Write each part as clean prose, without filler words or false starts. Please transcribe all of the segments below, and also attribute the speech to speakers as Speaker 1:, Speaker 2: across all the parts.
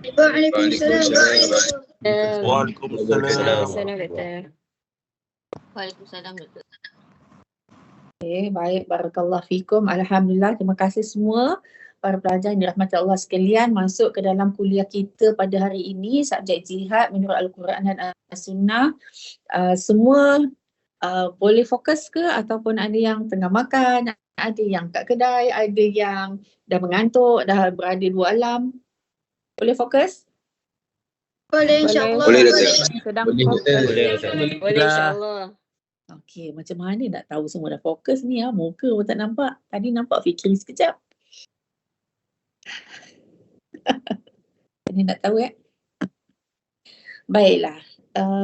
Speaker 1: Waalaikumsalam.
Speaker 2: Waalaikumsalam.
Speaker 3: Doktor.
Speaker 1: Waalaikumsalam, Doktor.
Speaker 4: Okay, baik. Barakallahu fikum. Alhamdulillah. Terima kasih semua para pelajar yang dirahmati Allah sekalian masuk ke dalam kuliah kita pada hari ini, subjek jihad menurut Al-Quran dan As-Sunnah. Semua boleh fokus ke ataupun ada yang tengah makan, ada yang kat kedai, ada yang dah mengantuk, dah berada dua alam. Boleh fokus?
Speaker 1: Boleh, insyaAllah.
Speaker 3: Boleh,
Speaker 5: Sedang
Speaker 3: Boleh,
Speaker 5: fokus.
Speaker 3: Boleh, insyaAllah.
Speaker 4: Okey, macam mana nak tahu semua dah fokus ni ya? Muka pun tak nampak. Tadi nampak Fikri sekejap. Ini nak tahu Baiklah.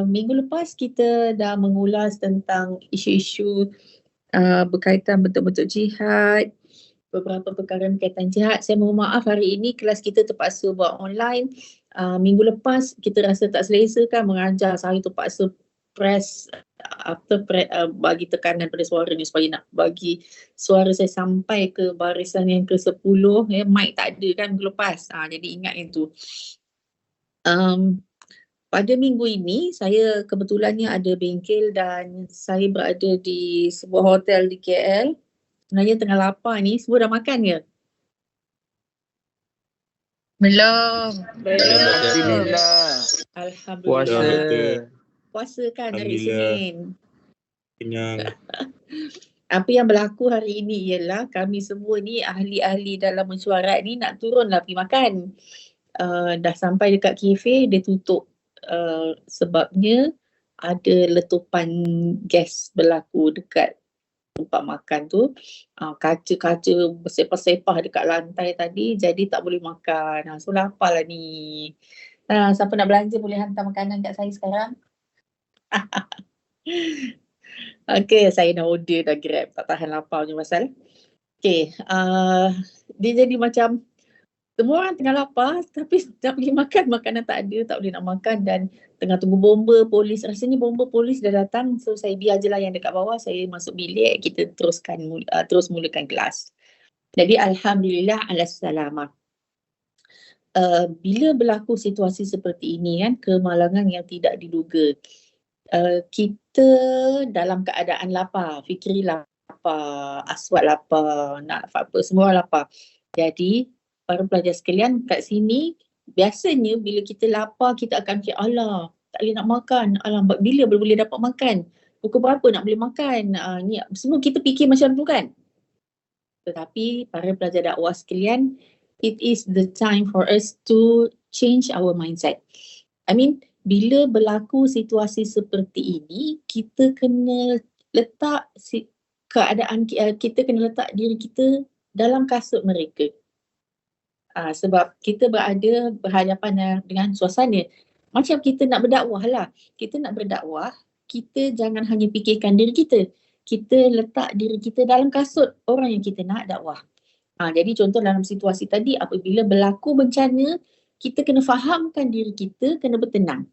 Speaker 4: Minggu lepas kita dah mengulas tentang isu-isu berkaitan bentuk-bentuk jihad, beberapa perkara berkaitan jihad. Saya mohon maaf hari ini kelas kita terpaksa buat online. Minggu lepas kita rasa tak selesa kan mengajar, saya terpaksa press bagi tekanan pada suara ni supaya nak bagi suara saya sampai ke barisan yang ke-10. Mic tak ada kan minggu lepas. Jadi ingat itu. Pada minggu ini saya kebetulannya ada bengkel dan saya berada di sebuah hotel di KL. Sebenarnya tengah lapar ni. Semua dah makan ke?
Speaker 1: Belum.
Speaker 5: Alhamdulillah.
Speaker 4: Alhamdulillah. Puasa kan hari Senin.
Speaker 2: Kenyang.
Speaker 4: Apa yang berlaku hari ini ialah kami semua ni ahli-ahli dalam mesyuarat ni nak turunlah pergi makan. Dah sampai dekat kafe dia tutup. Sebabnya ada letupan gas berlaku dekat tempat makan tu. Kaca-kaca bersepah-sepah dekat lantai tadi jadi tak boleh makan. So lapar lah ni. Siapa nak belanja boleh hantar makanan kat saya sekarang. Okay, saya dah order dah Grab. Tak tahan lapar punya pasal. Okay, dia jadi macam semua orang tengah lapar tapi nak pergi makan, makanan tak ada, tak boleh nak makan dan tengah tunggu bomba polis. Rasanya bomba polis dah datang, so saya biar je lah yang dekat bawah, saya masuk bilik, kita terus mulakan kelas. Jadi Alhamdulillah ala salamah. Bila berlaku situasi seperti ini kan, kemalangan yang tidak diduga, kita dalam keadaan lapar, Fikri lapar, Aswad lapar, nak apa, semua lapar. Jadi para pelajar sekalian kat sini, biasanya bila kita lapar kita akan fikir, alah tak boleh nak makan, alah bila boleh dapat makan, pukul berapa nak boleh makan, ni semua kita fikir macam tu kan. Tetapi para pelajar dakwah sekalian, it is the time for us to change our mindset. Bila berlaku situasi seperti ini, kita kena letak kita kena letak diri kita dalam kasut mereka. Sebab kita berhadapan dengan suasana. Macam kita nak berdakwah lah. Kita nak berdakwah, kita jangan hanya fikirkan diri kita. Kita letak diri kita dalam kasut orang yang kita nak dakwah. Jadi contoh dalam situasi tadi, apabila berlaku bencana, kita kena fahamkan diri kita, kena bertenang.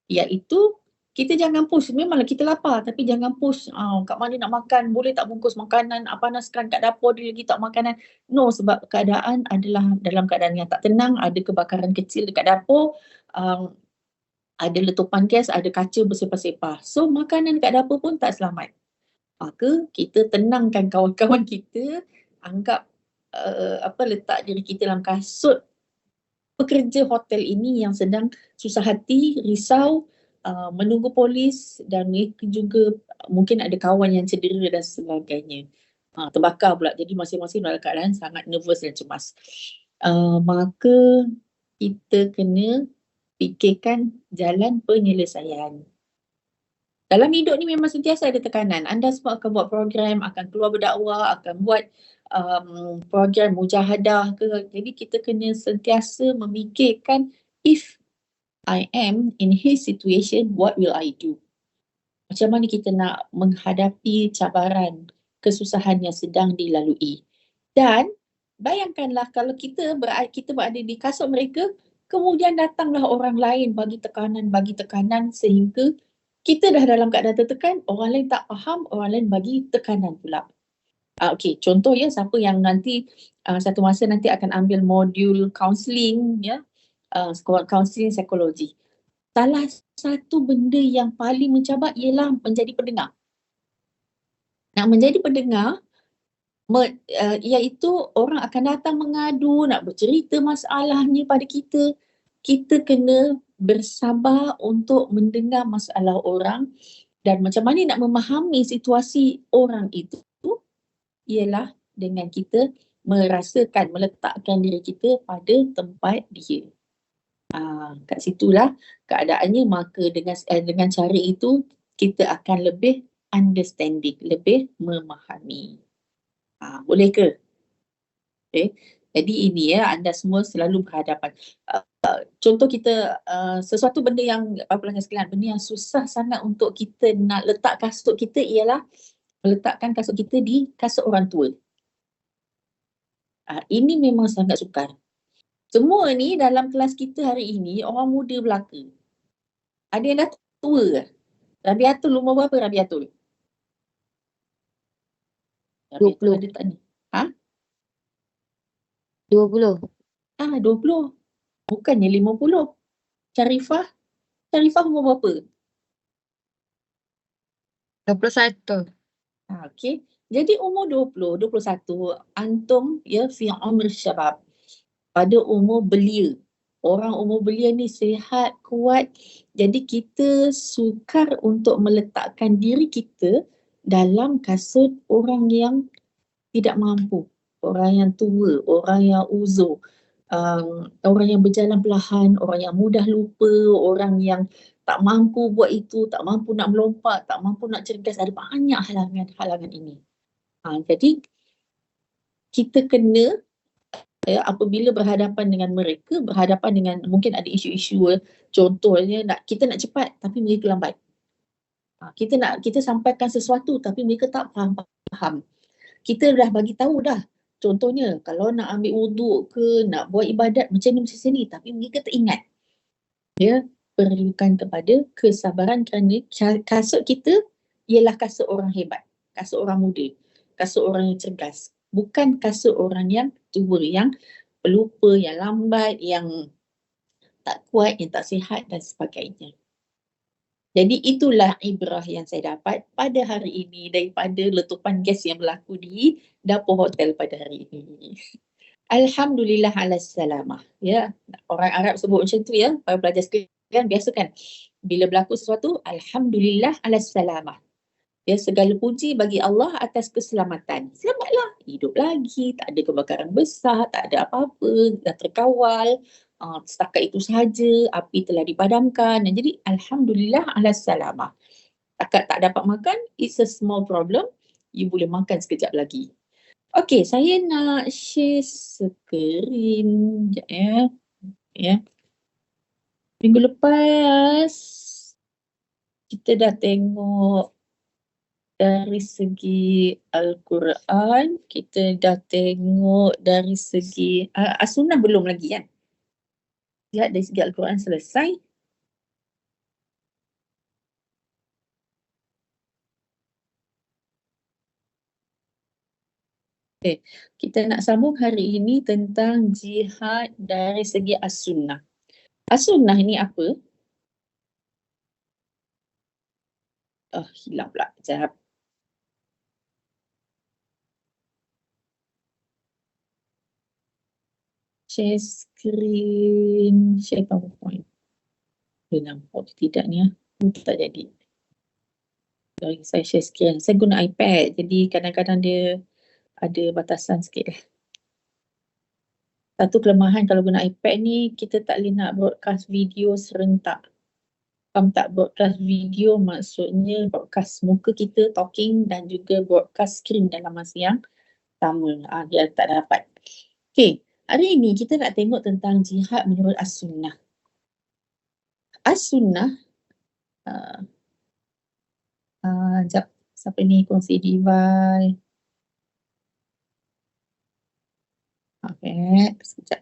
Speaker 4: Iaitu kita jangan push, memanglah kita lapar tapi jangan push kat mana nak makan, boleh tak bungkus makanan, panaskan kat dapur dia lagi tak makanan. No, sebab keadaan adalah dalam keadaan yang tak tenang, ada kebakaran kecil dekat dapur, ada letupan gas, ada kaca bersepah-sepah. So makanan dekat dapur pun tak selamat. Maka kita tenangkan kawan-kawan kita, anggap letak diri kita dalam kasut pekerja hotel ini yang sedang susah hati, risau, menunggu polis dan mereka juga mungkin ada kawan yang cedera dan sebagainya. Terbakar pula, jadi masing-masing dalam keadaan sangat nervous dan cemas. Maka kita kena fikirkan jalan penyelesaian. Dalam hidup ni memang sentiasa ada tekanan. Anda semua akan buat program, akan keluar berdakwah, akan buat program mujahadah ke. Jadi kita kena sentiasa memikirkan, if I am in his situation, what will I do? Macam mana kita nak menghadapi cabaran, kesusahan yang sedang dilalui. Dan bayangkanlah kalau kita berada di kasut mereka, kemudian datanglah orang lain bagi tekanan sehingga kita dah dalam keadaan tertekan, orang lain tak faham, orang lain bagi tekanan pula. Okey, contoh ya, siapa yang nanti satu masa nanti akan ambil modul counselling ya. kaunseling psikologi. Salah satu benda yang paling mencabar ialah menjadi pendengar. Nak menjadi pendengar, iaitu orang akan datang mengadu, nak bercerita masalahnya pada kita. Kita kena bersabar untuk mendengar masalah orang dan macam mana nak memahami situasi orang itu ialah dengan kita merasakan, meletakkan diri kita pada tempat dia. Kat situlah keadaannya, maka dengan cara itu kita akan lebih understanding, lebih memahami. Boleh ke? Okay. Jadi ini anda semua selalu berhadapan. Contoh kita, sesuatu benda yang, pelanggan sekalian, benda yang susah sangat untuk kita nak letak kasut kita ialah meletakkan kasut kita di kasut orang tua. Ini memang sangat sukar. Semua ni dalam kelas kita hari ini orang muda belaka. Ada yang dah tua ke? Rabiatul umur berapa Rabiatul?
Speaker 3: 20.
Speaker 4: Ada tak ni?
Speaker 3: 20.
Speaker 4: 20. Bukannya 50. Syarifah umur berapa?
Speaker 1: 21.
Speaker 4: Okey. Jadi umur 20, 21, antum fi umr syabab. Pada umur belia. Orang umur belia ni sihat, kuat. Jadi kita sukar untuk meletakkan diri kita dalam kasut orang yang tidak mampu. Orang yang tua, orang yang uzur, orang yang berjalan perlahan, orang yang mudah lupa, orang yang tak mampu buat itu, tak mampu nak melompat, tak mampu nak cergas. Ada banyak halangan ini. Jadi kita kena apabila berhadapan dengan mereka, berhadapan dengan mungkin ada isu-isu, contohnya kita nak cepat tapi mereka lambat. Kita sampaikan sesuatu tapi mereka tak faham. Kita dah bagi tahu dah. Contohnya kalau nak ambil wuduk ke, nak buat ibadat macam ni macam ni, tapi mereka tak ingat. Dia perlukan kepada kesabaran kerana kasut kita ialah kasut orang hebat, kasut orang muda, kasut orang yang cergas. Bukan kasut orang yang tua, yang pelupa, yang lambat, yang tak kuat, yang tak sihat dan sebagainya. Jadi itulah ibrah yang saya dapat pada hari ini daripada letupan gas yang berlaku di dapur hotel pada hari ini. Alhamdulillah ala salamah. Ya, orang Arab sebut macam tu ya, para pelajar sekalian biasa kan. Bila berlaku sesuatu, alhamdulillah ala salamah. Ya, segala puji bagi Allah atas keselamatan. Selamatlah, hidup lagi, tak ada kebakaran besar, tak ada apa-apa, dah terkawal. Setakat itu sahaja, api telah dipadamkan. Dan jadi alhamdulillah ala salamah. Setakat tak dapat makan, it's a small problem. You boleh makan sekejap lagi. Okey, saya nak share screen sekejap ya. Minggu lepas kita dah tengok dari segi Al-Quran, kita dah tengok dari segi As-Sunnah belum lagi kan? Lihat dari segi Al-Quran selesai. Okay. Kita nak sambung hari ini tentang jihad dari segi As-Sunnah. As-Sunnah ni apa? Hilang pula. Sekejap. Share screen, share PowerPoint. Dia nampak tidak ni tak jadi. Saya share screen. Saya guna iPad, jadi kadang-kadang dia ada batasan sikit. Satu kelemahan kalau guna iPad ni, kita tak boleh nak broadcast video serentak. Faham tak? Broadcast video maksudnya broadcast muka kita talking dan juga broadcast screen dalam masa yang sama. Dia tak dapat. Okay, hari ini kita nak tengok tentang jihad menurut As-Sunnah. As-Sunnah, sekejap, siapa ni kongsi device? Okay, sekejap.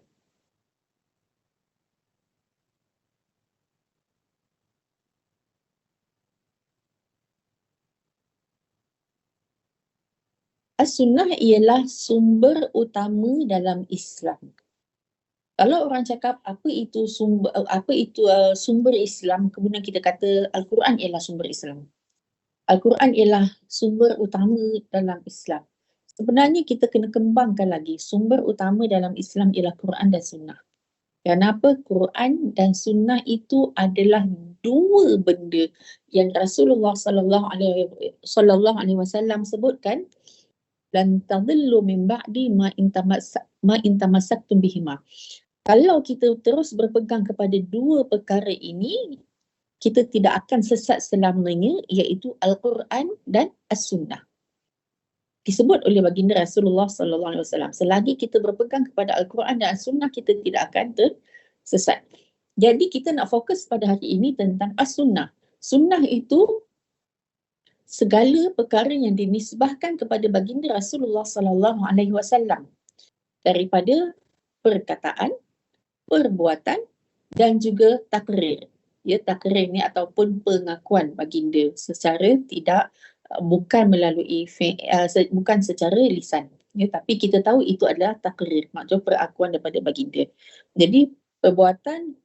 Speaker 4: As-Sunnah ialah sumber utama dalam Islam. Kalau orang cakap apa itu sumber Islam, kemudian kita kata Al-Quran ialah sumber Islam. Al-Quran ialah sumber utama dalam Islam. Sebenarnya kita kena kembangkan lagi. Sumber utama dalam Islam ialah Quran dan Sunnah. Kenapa? Quran dan Sunnah itu adalah dua benda yang Rasulullah sallallahu alaihi wasallam sebutkan, lan tadillu min ba'di ma in tamassaktum bihima. Kalau kita terus berpegang kepada dua perkara ini, kita tidak akan sesat selamanya, iaitu Al-Quran dan As-Sunnah. Disebut oleh baginda Rasulullah sallallahu alaihi wasallam, selagi kita berpegang kepada Al-Quran dan As-Sunnah, kita tidak akan tersesat. Jadi kita nak fokus pada hari ini tentang As-Sunnah. Sunnah itu segala perkara yang dinisbahkan kepada baginda Rasulullah sallallahu alaihi wasallam, daripada perkataan, perbuatan dan juga takrir. Ya, takrir ni ataupun pengakuan baginda secara tidak, bukan melalui bukan secara lisan. Ya, tapi kita tahu itu adalah takrir, maksudnya pengakuan daripada baginda. Jadi perbuatan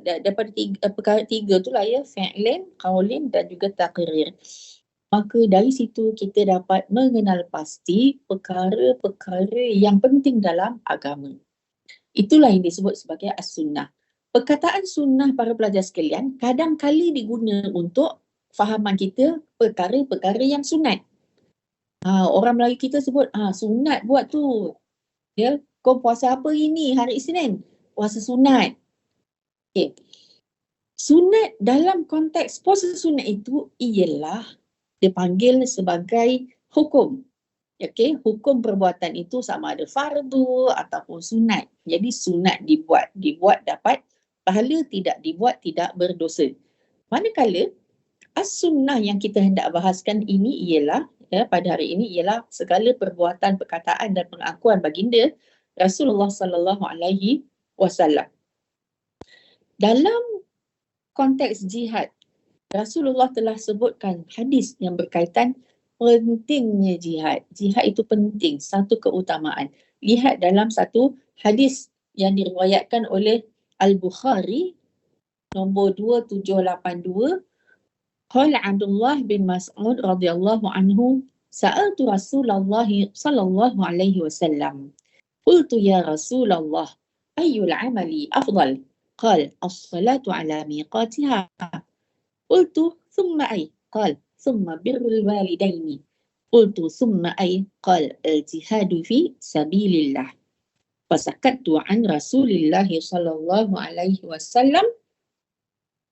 Speaker 4: daripada perkara tiga tu lah ya, fi'lin, qaulin dan juga takrir. Maka dari situ kita dapat mengenal pasti perkara-perkara yang penting dalam agama. Itulah yang disebut sebagai as-sunnah. Perkataan sunnah para pelajar sekalian kadang-kali diguna untuk fahaman kita perkara-perkara yang sunat. Orang Melayu kita sebut, sunat buat tu. Ya, kau puasa apa ini hari Isnin? Puasa sunat. Okay. Sunat dalam konteks puasa sunat itu ialah dipanggil sebagai hukum. Okay, hukum perbuatan itu sama ada fardu ataupun sunat. Jadi sunat dibuat dapat pahala, tidak dibuat tidak berdosa. Manakala as-sunnah yang kita hendak bahaskan ini ialah, pada hari ini ialah segala perbuatan, perkataan dan pengakuan baginda Rasulullah sallallahu alaihi wasallam. Dalam konteks jihad, Rasulullah telah sebutkan hadis yang berkaitan pentingnya jihad. Jihad itu penting, satu keutamaan. Lihat dalam satu hadis yang diriwayatkan oleh Al-Bukhari nombor 2782. Qala Abdullah bin Mas'ud radhiyallahu anhu, sa'altu Rasulullah sallallahu alaihi wasallam. Qultu ya Rasulullah, ayyul amali afdal? Qala as-salatu ala miqatiha. Qultu thumma ay? Qala thumma birrul walidaini. Qultu thumma ay? Qala al-jihadu fi sabilillah. Fasakattu an Rasulillah sallallahu alaihi wasallam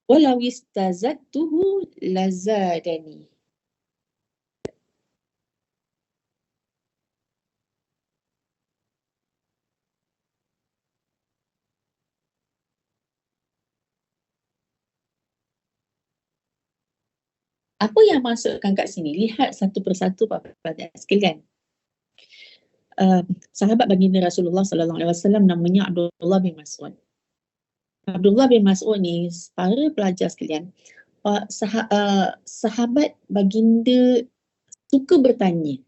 Speaker 4: walau istazadtuhu lazadani. Apa yang masukkan kat sini? Lihat satu persatu pada sekalian. Sahabat baginda Rasulullah sallallahu alaihi wasallam namanya Abdullah bin Mas'ud. Abdullah bin Mas'ud ni, para pelajar sekalian, sahabat baginda suka bertanya.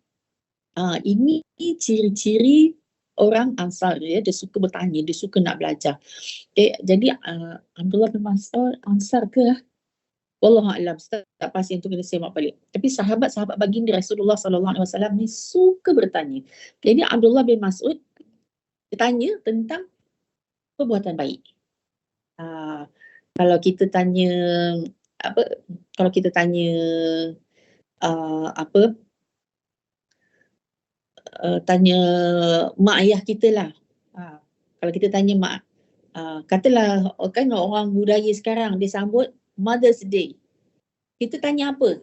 Speaker 4: Ini ciri-ciri orang Ansar, ya, dia suka bertanya, dia suka nak belajar. Jadi Abdullah bin Mas'ud Ansar ke? Wallahu a'lam, tak pasti, itu kena semak balik. Tapi sahabat-sahabat baginda Rasulullah sallallahu alaihi wasallam ni suka bertanya. Jadi Abdullah bin Mas'ud bertanya tentang perbuatan baik. Kalau kita tanya tanya mak ayah kita lah. Kalau kita tanya mak, katalah kan orang budaya sekarang dia sambut Mother's Day. Kita tanya apa?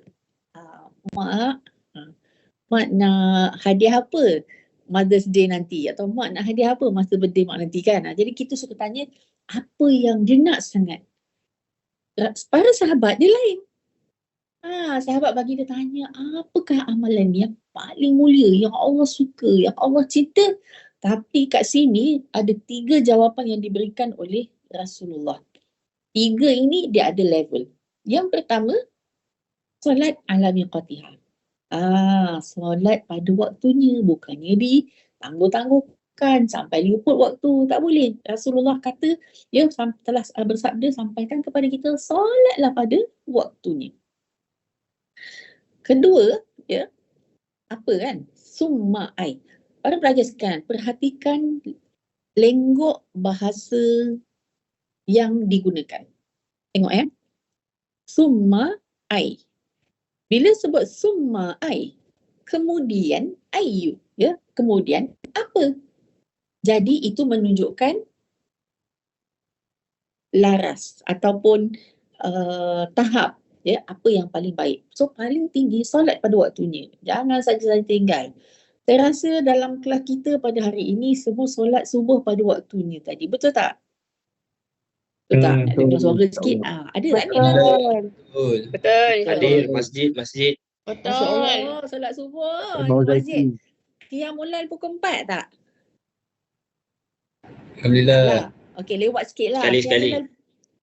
Speaker 4: Mak nak hadiah apa Mother's Day nanti? Atau mak nak hadiah apa masa birthday mak nanti kan? Jadi kita suka tanya apa yang dia nak sangat. Para sahabat dia lain. Sahabat bagi dia tanya, apakah amalan yang paling mulia, yang Allah suka, yang Allah cinta? Tapi kat sini ada 3 jawapan yang diberikan oleh Rasulullah. 3 ini dia ada level. Yang pertama, solat ala miqatiha. Solat pada waktunya, bukannya ditangguh-tangguhkan. makan sampai luput waktu. Tak boleh. Rasulullah kata, dia telah bersabda, sampaikan kepada kita, solatlah pada waktunya. Kedua, ya, apa kan? Summa ai. Para pelajar sekalian, perhatikan lenggok bahasa yang digunakan. Tengok ya. Summa ai. Bila sebut summa ai, kemudian ayu, ya, kemudian apa? Jadi itu menunjukkan laras ataupun tahap, ya, apa yang paling baik. So paling tinggi solat pada waktunya. Jangan saja tinggal. Saya rasa dalam kelas kita pada hari ini semua solat subuh pada waktunya tadi. Betul tak? Betul tak? Nak dengar suara sikit? Ada tak ni?
Speaker 2: Betul.
Speaker 5: Betul.
Speaker 2: Hadir masjid.
Speaker 4: Masya Allah, solat subuh di masjid. Qiyamul Lail pukul 4 tak?
Speaker 2: Alhamdulillah.
Speaker 4: Okey, lewat sikit lah.
Speaker 2: Sekali-sekali.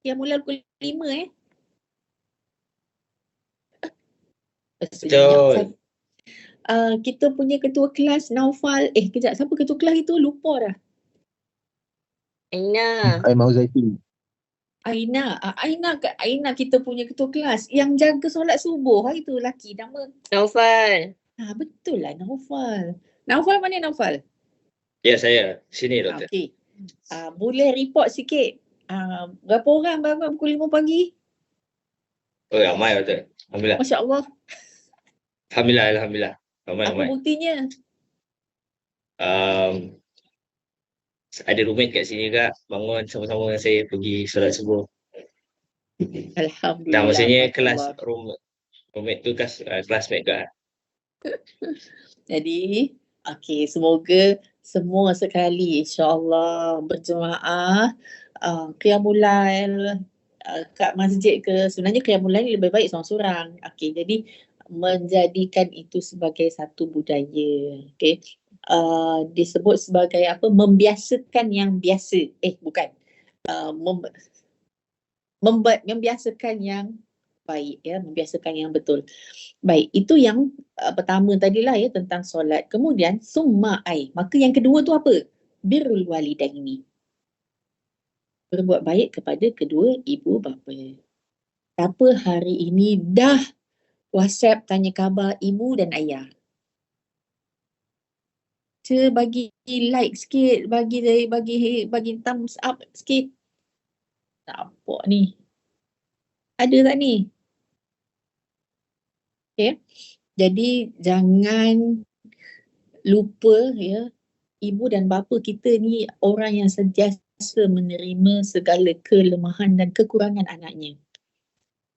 Speaker 4: Qiyamul Lail pukul 5
Speaker 2: Betul.
Speaker 4: Kita punya ketua kelas Naufal. Kejap, siapa ketua kelas itu? Lupa dah.
Speaker 5: Aina.
Speaker 6: Aimau Zaifin.
Speaker 4: Aina kita punya ketua kelas yang jaga solat subuh. Itu lelaki nama.
Speaker 5: Naufal.
Speaker 4: Betul lah Naufal. Naufal mana Naufal?
Speaker 2: Ya, saya. Sini, doktor.
Speaker 4: Okey. Boleh report sikit. Berapa orang bangun pukul 5 pagi?
Speaker 2: Oh, ramai, doktor. Alhamdulillah.
Speaker 4: Masya Allah.
Speaker 2: Alhamdulillah.
Speaker 4: Apa
Speaker 2: Ramai.
Speaker 4: buktinya?
Speaker 2: Ada roommate kat sini kak, bangun sama-sama dengan saya pergi solat subuh.
Speaker 4: Alhamdulillah.
Speaker 2: Dan maksudnya
Speaker 4: Masya
Speaker 2: kelas
Speaker 4: Allah.
Speaker 2: roommate tu classmate kak.
Speaker 4: Jadi, okey, semoga semua sekali insya-Allah berjemaah Qiyamul Lail kat masjid ke. Sebenarnya Qiyamul Lail lebih baik seorang-seorang. Okey, jadi menjadikan itu sebagai satu budaya. Okey. Disebut sebagai apa? Membiasakan yang biasa. Bukan. Membiasakan yang baik, ya, membiasakan yang betul. Baik, itu yang pertama tadilah, ya, tentang solat. Kemudian summa ai. Maka yang kedua tu apa? Birrul walidaini. Berbuat baik kepada kedua ibu bapa. Siapa hari ini dah WhatsApp tanya khabar ibu dan ayah? Bagi like sikit, bagi thumbs up sikit. Tak apa ni. Ada tak ni? Okay. Jadi jangan lupa, ya, ibu dan bapa kita ni orang yang sentiasa menerima segala kelemahan dan kekurangan anaknya.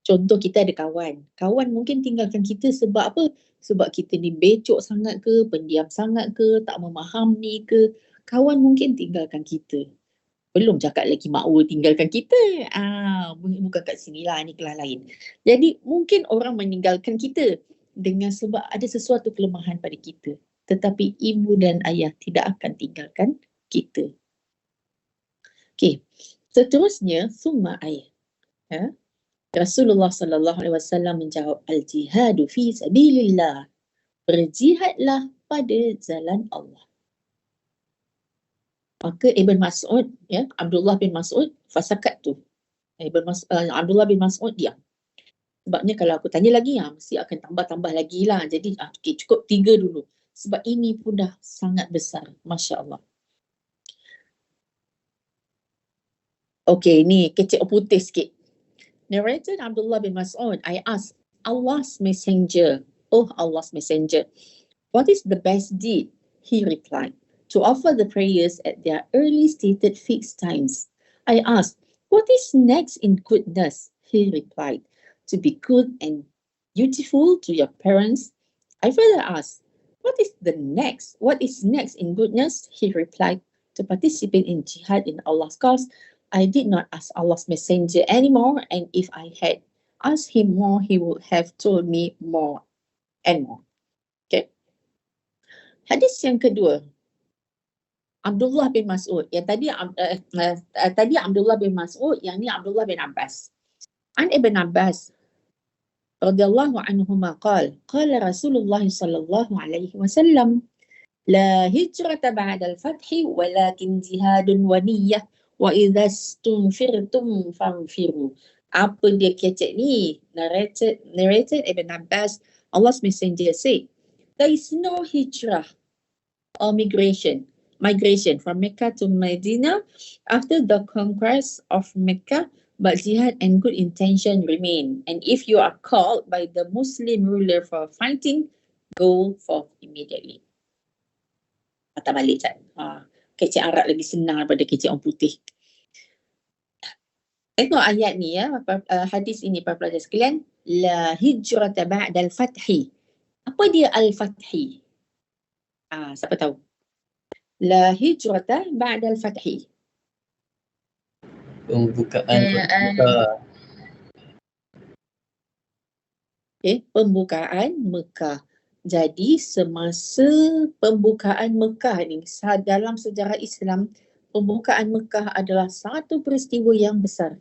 Speaker 4: Contoh, kita ada kawan. Kawan mungkin tinggalkan kita sebab apa? Sebab kita ni becok sangat ke, pendiam sangat ke, tak memahami ke. Kawan mungkin tinggalkan kita. Belum cakap lagi makwa tinggalkan kita. Bukan kat sini lah, ni kelas lain. Jadi mungkin orang meninggalkan kita dengan sebab ada sesuatu kelemahan pada kita. Tetapi ibu dan ayah tidak akan tinggalkan kita. Okey. Seterusnya, summa ayah. Ya? Rasulullah sallallahu alaihi wasallam menjawab, al-jihadu fi sabilillah. Berjihadlah pada jalan Allah. Maka Ibn Mas'ud, ya, Abdullah bin Mas'ud, fasakat tu. Abdullah bin Mas'ud diam. Sebabnya kalau aku tanya lagi, mesti akan tambah-tambah lagi lah. Jadi okay, cukup 3 dulu. Sebab ini pun dah sangat besar. Masya Allah. Okey, ni kecil putih sikit. Narrated Abdullah bin Mas'ud, I asked Allah's messenger, oh Allah's messenger, what is the best deed? He replied, to offer the prayers at their early stated fixed times. I asked, what is next in goodness? He replied, to be good and dutiful to your parents. I further asked, what is next in goodness? He replied, to participate in jihad in Allah's cause. I did not ask Allah's messenger anymore, and if I had asked him more, he would have told me more and more. Okay. Hadis yang kedua, Abdullah bin Mas'ud. Yang tadi Abdullah bin Mas'ud, yang ni Abdullah bin Abbas. An Ibn Abbas radhiyallahu anhuma qala Rasulullah sallallahu alaihi wasallam, La hijrata ba'dal fathi walakin jihadun wa niyyah wa idza stunfirtum fanfiru. Apa dia kecek ni? Narrated Ibn Abbas, Allah's Messenger say, there is no hijrah or migration from Mecca to Medina after the conquest of Mecca, but jihad and good intention remain. And if you are called by the Muslim ruler for fighting, go forth immediately. Patah balik Cak. Kecek Arab lagi senang daripada kecek orang putih. Tengok ayat ni ya, hadis ini para pelajar sekalian. La hijrata ba'dal fathi. Apa dia al-fathi? Siapa tahu? La hijrata ba'dal fathi.
Speaker 6: Pembukaan
Speaker 4: Pembukaan Mekah. Jadi semasa pembukaan Mekah ni, dalam sejarah Islam, pembukaan Mekah adalah satu peristiwa yang besar.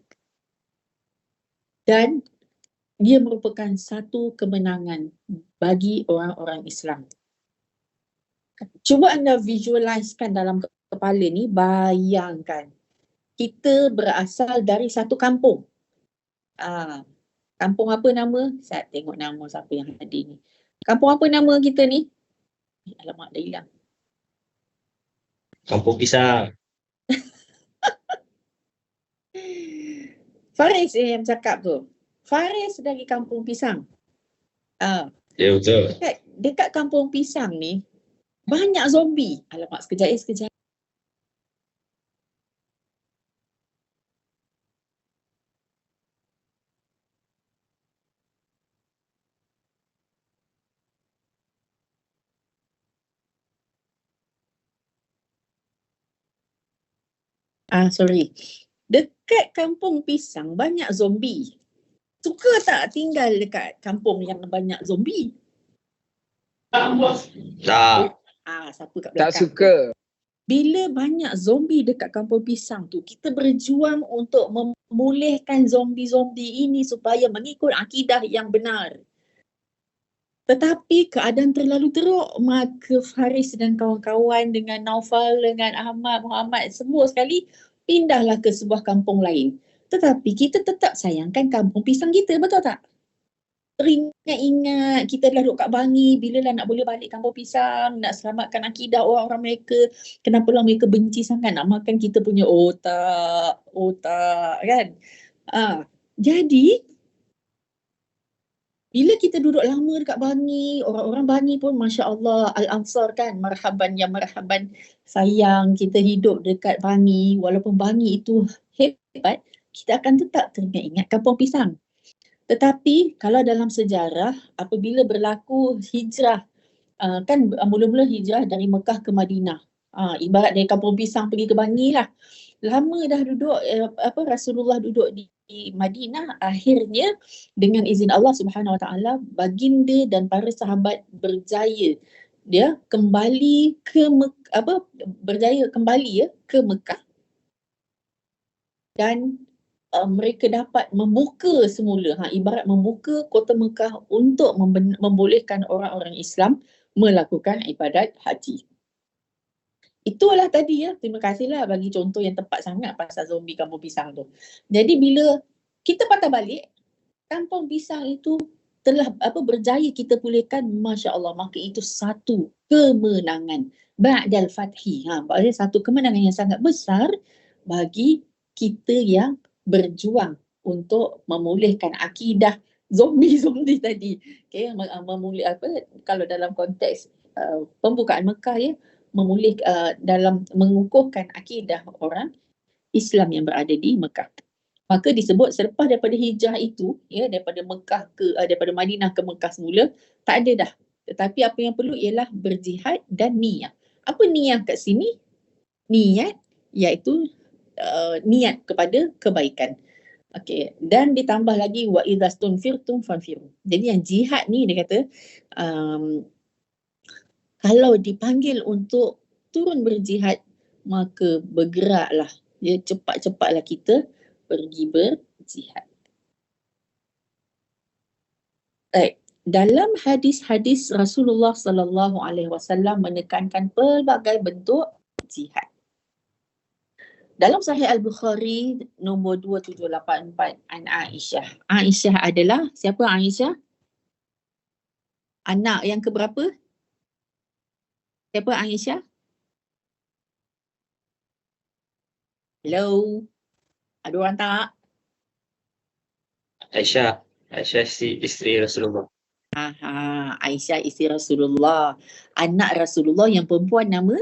Speaker 4: Dan dia merupakan satu kemenangan bagi orang-orang Islam. Cuba anda visualisekan dalam kepala ni, bayangkan. Kita berasal dari satu kampung. Kampung apa nama? Saya tengok nama siapa yang ada ni. Kampung apa nama kita ni? Alamak, dah hilang.
Speaker 2: Kampung Pisang.
Speaker 4: Faris yang cakap tu. Faris dari Kampung Pisang.
Speaker 2: Ya, betul.
Speaker 4: Dekat Kampung Pisang ni, banyak zombie. Alamak, sekejap. Sorry. Dekat Kampung Pisang banyak zombie. Suka tak tinggal dekat kampung yang banyak zombie?
Speaker 2: Tak.
Speaker 4: Siapa kat belakang?
Speaker 5: Tak suka.
Speaker 4: Bila banyak zombie dekat Kampung Pisang tu, kita berjuang untuk memulihkan zombie-zombie ini supaya mengikut akidah yang benar. Tetapi keadaan terlalu teruk, maka Faris dan kawan-kawan dengan Naufal, dengan Ahmad, Muhammad, semua sekali pindahlah ke sebuah kampung lain. Tetapi kita tetap sayangkan Kampung Pisang kita, betul tak? Teringat-ingat kita dah duduk kat Bangi, bila lah nak boleh balik Kampung Pisang, nak selamatkan akidah orang-orang mereka. Kenapalah mereka benci sangat nak makan kita punya otak kan? Jadi bila kita duduk lama dekat Bangi, orang-orang Bangi pun Masya Allah, Al-Ansar kan, marhaban ya marhaban, sayang kita hidup dekat Bangi. Walaupun Bangi itu hebat, kita akan tetap teringat-ingat Kampung Pisang. Tetapi kalau dalam sejarah, apabila berlaku hijrah, kan mula-mula hijrah dari Mekah ke Madinah. Ibarat dari Kampung Pisang pergi ke Bangi lah. Lama dah duduk, Rasulullah duduk di Madinah, akhirnya dengan izin Allah Subhanahu Wa Taala, baginda dan para sahabat berjaya dia kembali ke ke Mekah, dan mereka dapat membuka semula, ibarat membuka kota Mekah untuk membolehkan orang-orang Islam melakukan ibadat haji. Itulah tadi ya, terima kasihlah bagi contoh yang tepat sangat pasal zombie Kampung Pisang tu. Jadi bila kita patah balik, Kampung Pisang itu telah berjaya kita pulihkan, Masya Allah, maka itu satu kemenangan. Ba'dal fathi. Maksudnya satu kemenangan yang sangat besar bagi kita yang berjuang untuk memulihkan akidah zombie-zombie tadi. Okay, kalau dalam konteks pembukaan Mekah ya, dalam mengukuhkan akidah orang Islam yang berada di Mekah. Maka disebut selepas daripada hijrah itu, ya, daripada Madinah ke Mekah semula, tak ada dah. Tetapi apa yang perlu ialah berjihad dan niat. Apa niat kat sini? Niat iaitu niat kepada kebaikan. Okey, dan ditambah lagi wa idza stunfirtum fanfiru. Jadi yang jihad ni dia kata kalau dipanggil untuk turun berjihad, maka bergeraklah. Ya, cepat-cepatlah kita pergi berjihad. dalam hadis-hadis Rasulullah sallallahu alaihi wasallam menekankan pelbagai bentuk jihad. Dalam Sahih Al-Bukhari nombor 2784 an Aisyah. Aisyah adalah siapa Aisyah? Anak yang keberapa? Siapa Aisyah? Hello? Ada orang tak?
Speaker 2: Aisyah si isteri Rasulullah.
Speaker 4: Aisyah isteri Rasulullah. Anak Rasulullah yang perempuan nama?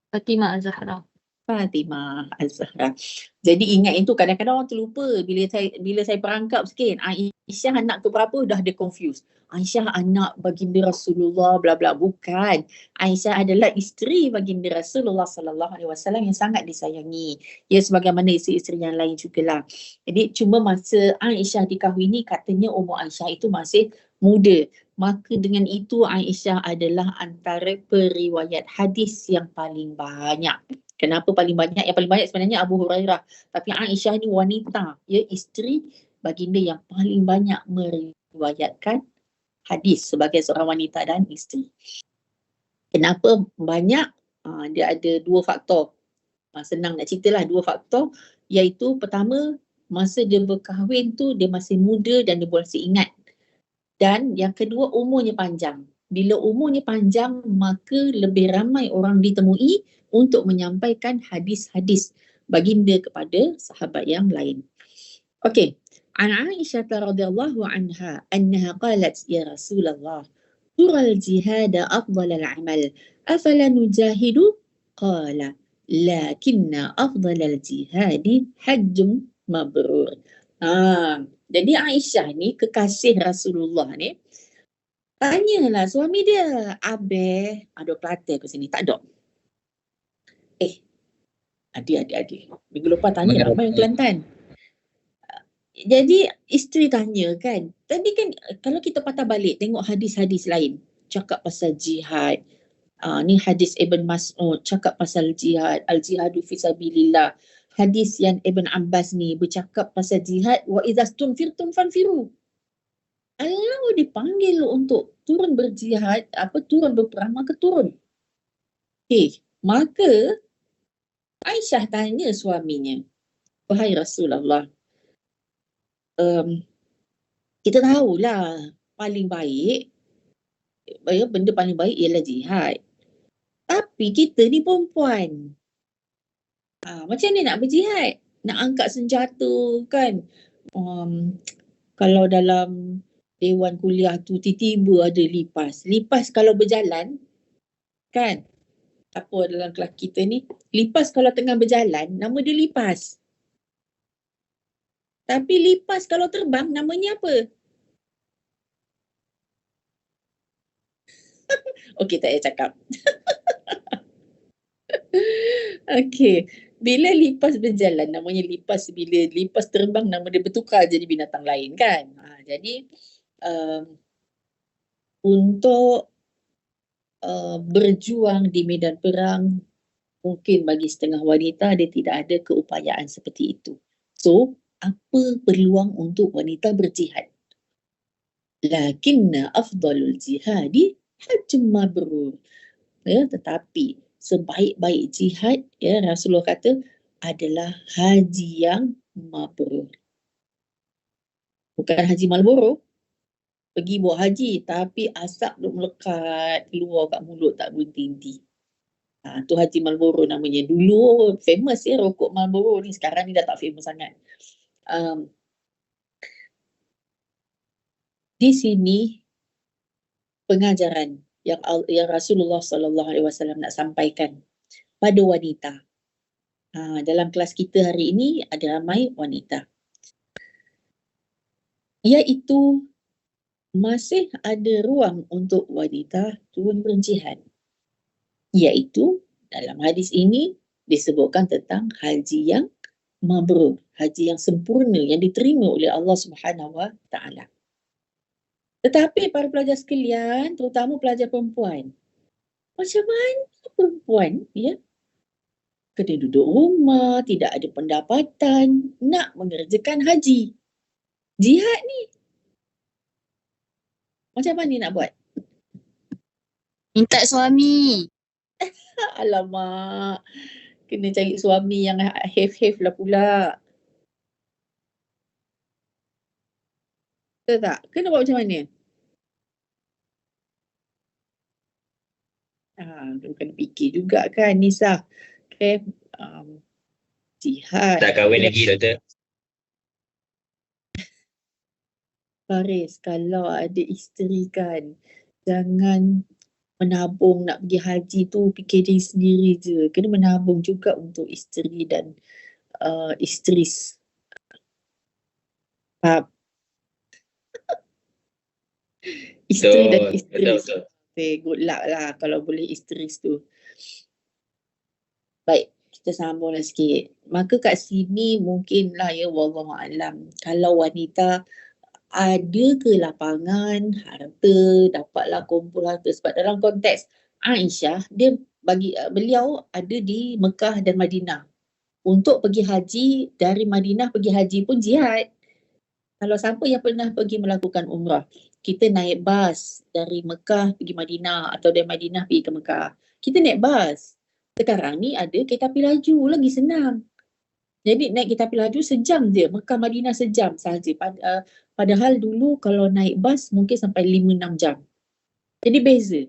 Speaker 1: Fatimah Az-Zahra.
Speaker 4: Fatimah Az-Zahra. Jadi ingat itu, kadang-kadang orang terlupa bila saya perangkap sikit. Aisyah anak ke berapa dah dia confused. Aisyah anak baginda Rasulullah bla bla, bukan. Aisyah adalah isteri baginda Rasulullah sallallahu alaihi wasallam yang sangat disayangi. Ya, sebagaimana isteri-isteri yang lain jugalah. Jadi cuma masa Aisyah dikahwini katanya umur Aisyah itu masih muda. Maka dengan itu Aisyah adalah antara periwayat hadis yang paling banyak. Kenapa paling banyak? Yang paling banyak sebenarnya Abu Hurairah. Tapi Aisyah ni wanita, ya, isteri baginda yang paling banyak meriwayatkan hadis sebagai seorang wanita dan isteri. Kenapa banyak? Dia ada dua faktor. Senang nak ceritalah dua faktor, iaitu pertama, masa dia berkahwin tu dia masih muda dan dia masih ingat. Dan yang kedua, umurnya panjang. Bila umurnya panjang, maka lebih ramai orang ditemui untuk menyampaikan hadis-hadis baginda kepada sahabat yang lain. Okey. An Aisyah radhiyallahu anha annaha qalat ya Rasulullah tural jihad afdal al-amal afala nujahidu qala lakinna afdal al-jihad hajjun mabrur. Jadi Aisyah ni kekasih Rasulullah ni tanyalah suami dia, "Abeh, ada Kelantan ke sini?" Tak ada. Adik. Minggu lepas tanya ramai yang Kelantan. Jadi isteri tanya kan, tadi kan kalau kita patah balik tengok hadis-hadis lain cakap pasal jihad. Ni hadis Ibn Mas'ud cakap pasal jihad, al-jihadu fi sabilillah. Hadis yang Ibn Abbas ni bercakap pasal jihad, wa idza stunfirtum fanfiru. Kalau dipanggil untuk turun berjihad, turun berperang, maka turun. Maka Aisyah tanya suaminya, "Wahai Rasulullah, kita tahulah paling baik, benda paling baik ialah jihad. Tapi kita ni perempuan. Macam ni nak berjihad? Nak angkat senjata kan? Kalau dalam dewan kuliah tu tiba-tiba ada lipas. Lipas kalau berjalan kan? Apa dalam kelas kita ni? Lipas kalau tengah berjalan, nama dia lipas. Tapi lipas kalau terbang, namanya apa? Okey, tak payah cakap. Okey. Bila lipas berjalan, namanya lipas. Bila lipas terbang, nama dia bertukar jadi binatang lain kan? Jadi, untuk berjuang di medan perang, mungkin bagi setengah wanita, dia tidak ada keupayaan seperti itu. So, apa peluang untuk wanita berjihad? Lakinna afdalul jihadi hajjun mabrur. Ya, tetapi sebaik-baik jihad, ya, Rasulullah kata adalah haji yang mabrur. Bukan haji Marlboro. Pergi buat haji tapi asap duk melekat keluar kat mulut tak berhenti-henti. Tu haji Marlboro namanya. Dulu famous ya rokok Marlboro ni, sekarang ni dah tak famous sangat. Di sini pengajaran yang Rasulullah sallallahu alaihi wasallam nak sampaikan pada wanita. Dalam kelas kita hari ini ada ramai wanita. Iaitu masih ada ruang untuk wanita turun berjihad. Iaitu dalam hadis ini disebutkan tentang haji yang mabrur, haji yang sempurna yang diterima oleh Allah Subhanahu Wa Taala. Tetapi para pelajar sekalian, terutama pelajar perempuan, macam mana perempuan ya kena duduk rumah, tidak ada pendapatan, nak mengerjakan haji, jihad ni? Macam mana nak buat?
Speaker 3: Minta suami.
Speaker 4: Alamak. Kena cari suami yang have-have lah pula. Betul tak? Kena buat macam mana? Kena fikir juga kan Nisa. Okay. Jihad.
Speaker 2: Tak kahwin lagi, doktor.
Speaker 4: Faris, kalau ada isteri kan, jangan menabung nak pergi haji tu fikir diri sendiri je. Kena menabung juga untuk isteri dan isteri. Faham? Isteri dan isteri.
Speaker 2: Betul.
Speaker 4: Okay, good luck lah kalau boleh isteri tu. Baik, kita sambunglah sikit. Maka kat sini mungkinlah ya, wallahualam, kalau wanita ada ke lapangan, harta, dapatlah kumpul harta. Sebab dalam konteks Aisyah, beliau ada di Mekah dan Madinah. Untuk pergi haji, dari Madinah pergi haji pun jihad. Kalau siapa yang pernah pergi melakukan umrah, kita naik bas dari Mekah pergi Madinah atau dari Madinah pergi ke Mekah. Kita naik bas. Sekarang ni ada kereta api laju, lagi senang. Jadi naik kereta api laju sejam je, Mekah Madinah sejam sahaja. Padahal dulu kalau naik bas mungkin sampai 5-6 jam. Jadi beza.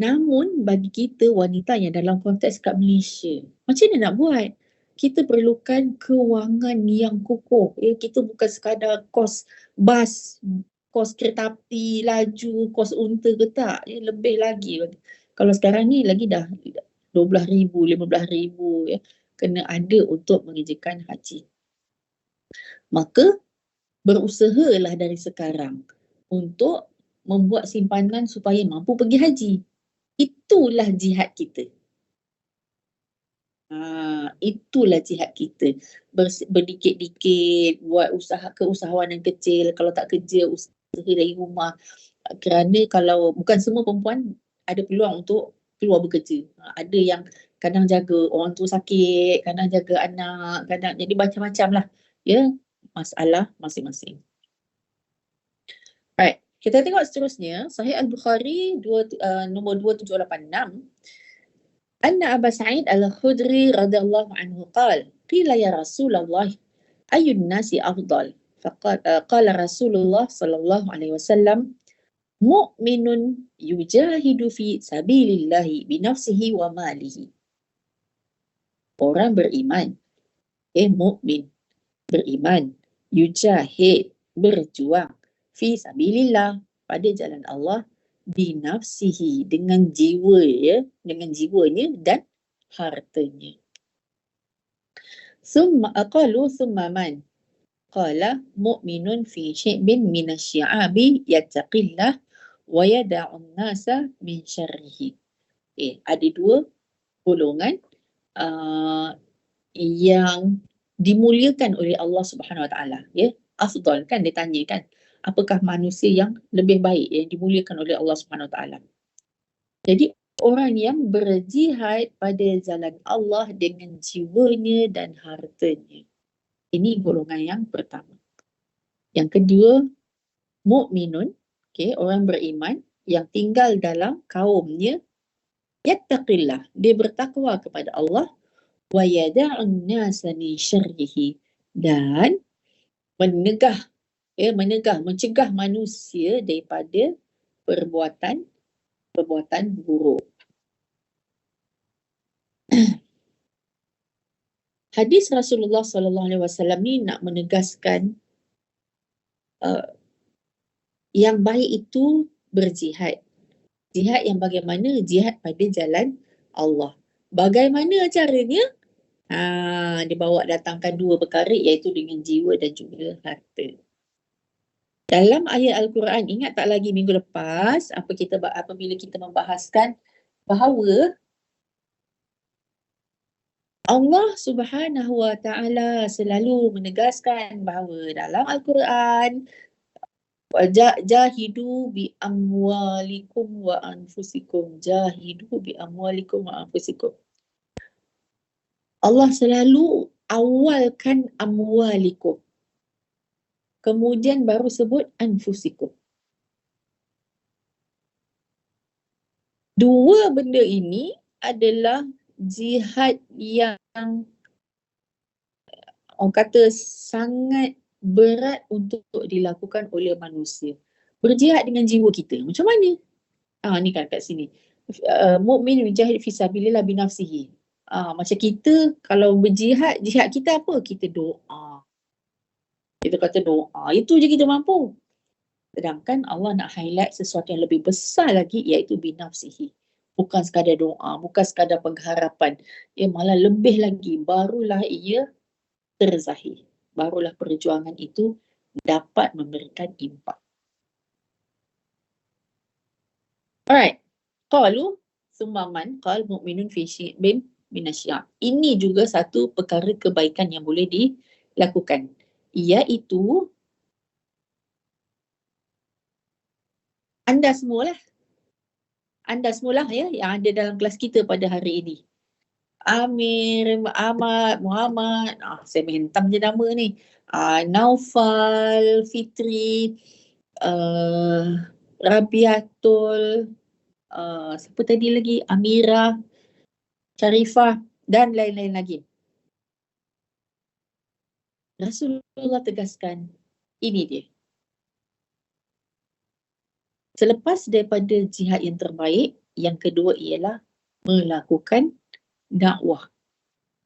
Speaker 4: Namun bagi kita wanita yang dalam konteks kat Malaysia, macam mana nak buat? Kita perlukan kewangan yang kukuh. Ya, kita bukan sekadar kos bas, kos kereta api laju, kos unta ke tak. Ya, lebih lagi. Kalau sekarang ni lagi dah 12,000, 15,000 ya, kena ada untuk mengerjakan haji. Maka berusahalah dari sekarang untuk membuat simpanan supaya mampu pergi haji. Itulah jihad kita. Itulah jihad kita. Berdikit-dikit buat keusahawanan kecil. Kalau tak kerja, usaha dari rumah. Kerana kalau bukan semua perempuan ada peluang untuk keluar bekerja. Ada yang kadang jaga orang tua sakit, kadang jaga anak, kadang jadi macam-macam lah. Ya, masalah masing-masing. Alright, kita tengok seterusnya. Sahih Al-Bukhari nombor 2786. Anna Aba Sa'id Al-Khudri radhiyallahu anhu qala qila ya Rasulullah ayyun nasi afdal qala Rasulullah sallallahu alaihi wasallam mu'minun yujahidu fi sabilillahi binafsihi wa malihi. Orang beriman, mukmin, beriman, yujahid, berjuang, fi sabilillah, pada jalan Allah, binafsihi, dengan jiwa ya, dengan jiwanya dan hartanya. Summa man qala mu'minun fi syibin minasyi'abi yattaqillah wa yada'un nasa min syarrihi. Ada dua golongan yang dimuliakan oleh Allah Subhanahu Wa Taala, ya. Afdal kan, dia tanya kan, apakah manusia yang lebih baik yang dimuliakan oleh Allah Subhanahu Wa Taala. Jadi orang yang berjihad pada jalan Allah dengan jiwanya dan hartanya. Ini golongan yang pertama. Yang kedua, mukminun, orang beriman yang tinggal dalam kaumnya, yattaqillah, dia bertakwa kepada Allah, wa yada'un nasa min syarrihi, dan mencegah manusia daripada perbuatan buruk. Hadis Rasulullah sallallahu alaihi wasallam ni nak menegaskan yang baik itu berjihad. Jihad yang bagaimana? Jihad pada jalan Allah. Bagaimana caranya? Dia bawa datangkan dua perkara, iaitu dengan jiwa dan juga harta. Dalam ayat Al-Quran, ingat tak lagi minggu lepas apabila kita membahaskan bahawa Allah Subhanahu Wa Taala selalu menegaskan bahawa dalam Al-Quran, jahidu bi amwalikum wa anfusikum, jahidu bi amwalikum wa anfusikum. Allah selalu awalkan amwalikum. kemudian baru sebut anfusikum. Dua benda ini adalah jihad yang orang kata sangat berat untuk dilakukan oleh manusia. Berjihad dengan jiwa kita. Macam mana? Ni kan kat sini. Mukmin yujahid fi sabilillah bi nafsihi. Macam kita kalau berjihad, jihad kita apa? Kita doa. Kita kata doa. Itu je kita mampu. Sedangkan Allah nak highlight sesuatu yang lebih besar lagi, iaitu bi nafsihi. Bukan sekadar doa, bukan sekadar pengharapan. Ia malah lebih lagi, barulah ia terzahir. Barulah perjuangan itu dapat memberikan impak. Alright. Qalu summaman qal mu'minun fi syibin minasya. Ini juga satu perkara kebaikan yang boleh dilakukan. Iaitu anda semualah. Anda semualah ya yang ada dalam kelas kita pada hari ini. Amir, Ahmad, Muhammad, saya hentam je nama ni. Naufal, Fitri, Rabiatul, siapa tadi lagi? Amira, Sharifah dan lain-lain lagi. Rasulullah tegaskan, ini dia. Selepas daripada jihad yang terbaik, yang kedua ialah melakukan dakwah.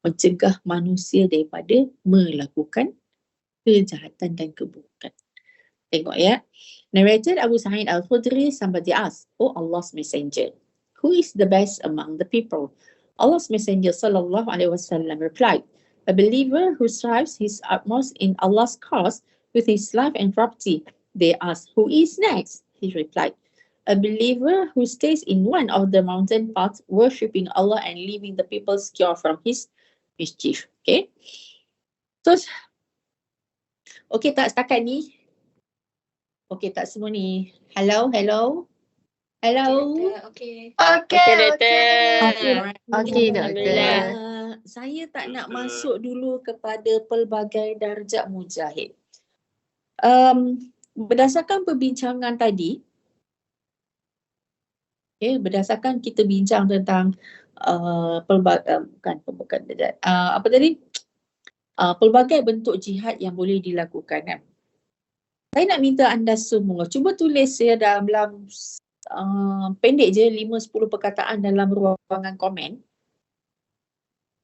Speaker 4: Mencegah manusia daripada melakukan kejahatan dan keburukan. Tengok ya. Narrated Abu Sa'id Al-Khudri, somebody asked, "Oh Allah's Messenger, who is the best among the people?" Allah's Messenger sallallahu alaihi wasallam replied, "A believer who strives his utmost in Allah's cause with his life and property." They asked, "Who is next?" He replied, "A believer who stays in one of the mountain paths, worshipping Allah and leaving the people secure from his mischief." Okay. So, okay tak setakat ni? Okay tak semua ni? Hello? Hello?
Speaker 1: Okay.
Speaker 5: Okay, doktor.
Speaker 1: Okay, doktor.
Speaker 4: Saya tak nak masuk dulu kepada pelbagai darjat mujahid. Berdasarkan perbincangan tadi, berdasarkan kita bincang tentang pelbagai bentuk jihad yang boleh dilakukan kan. Saya nak minta anda semua cuba tulis ya dalam pendek je 5-10 perkataan dalam ruangan komen.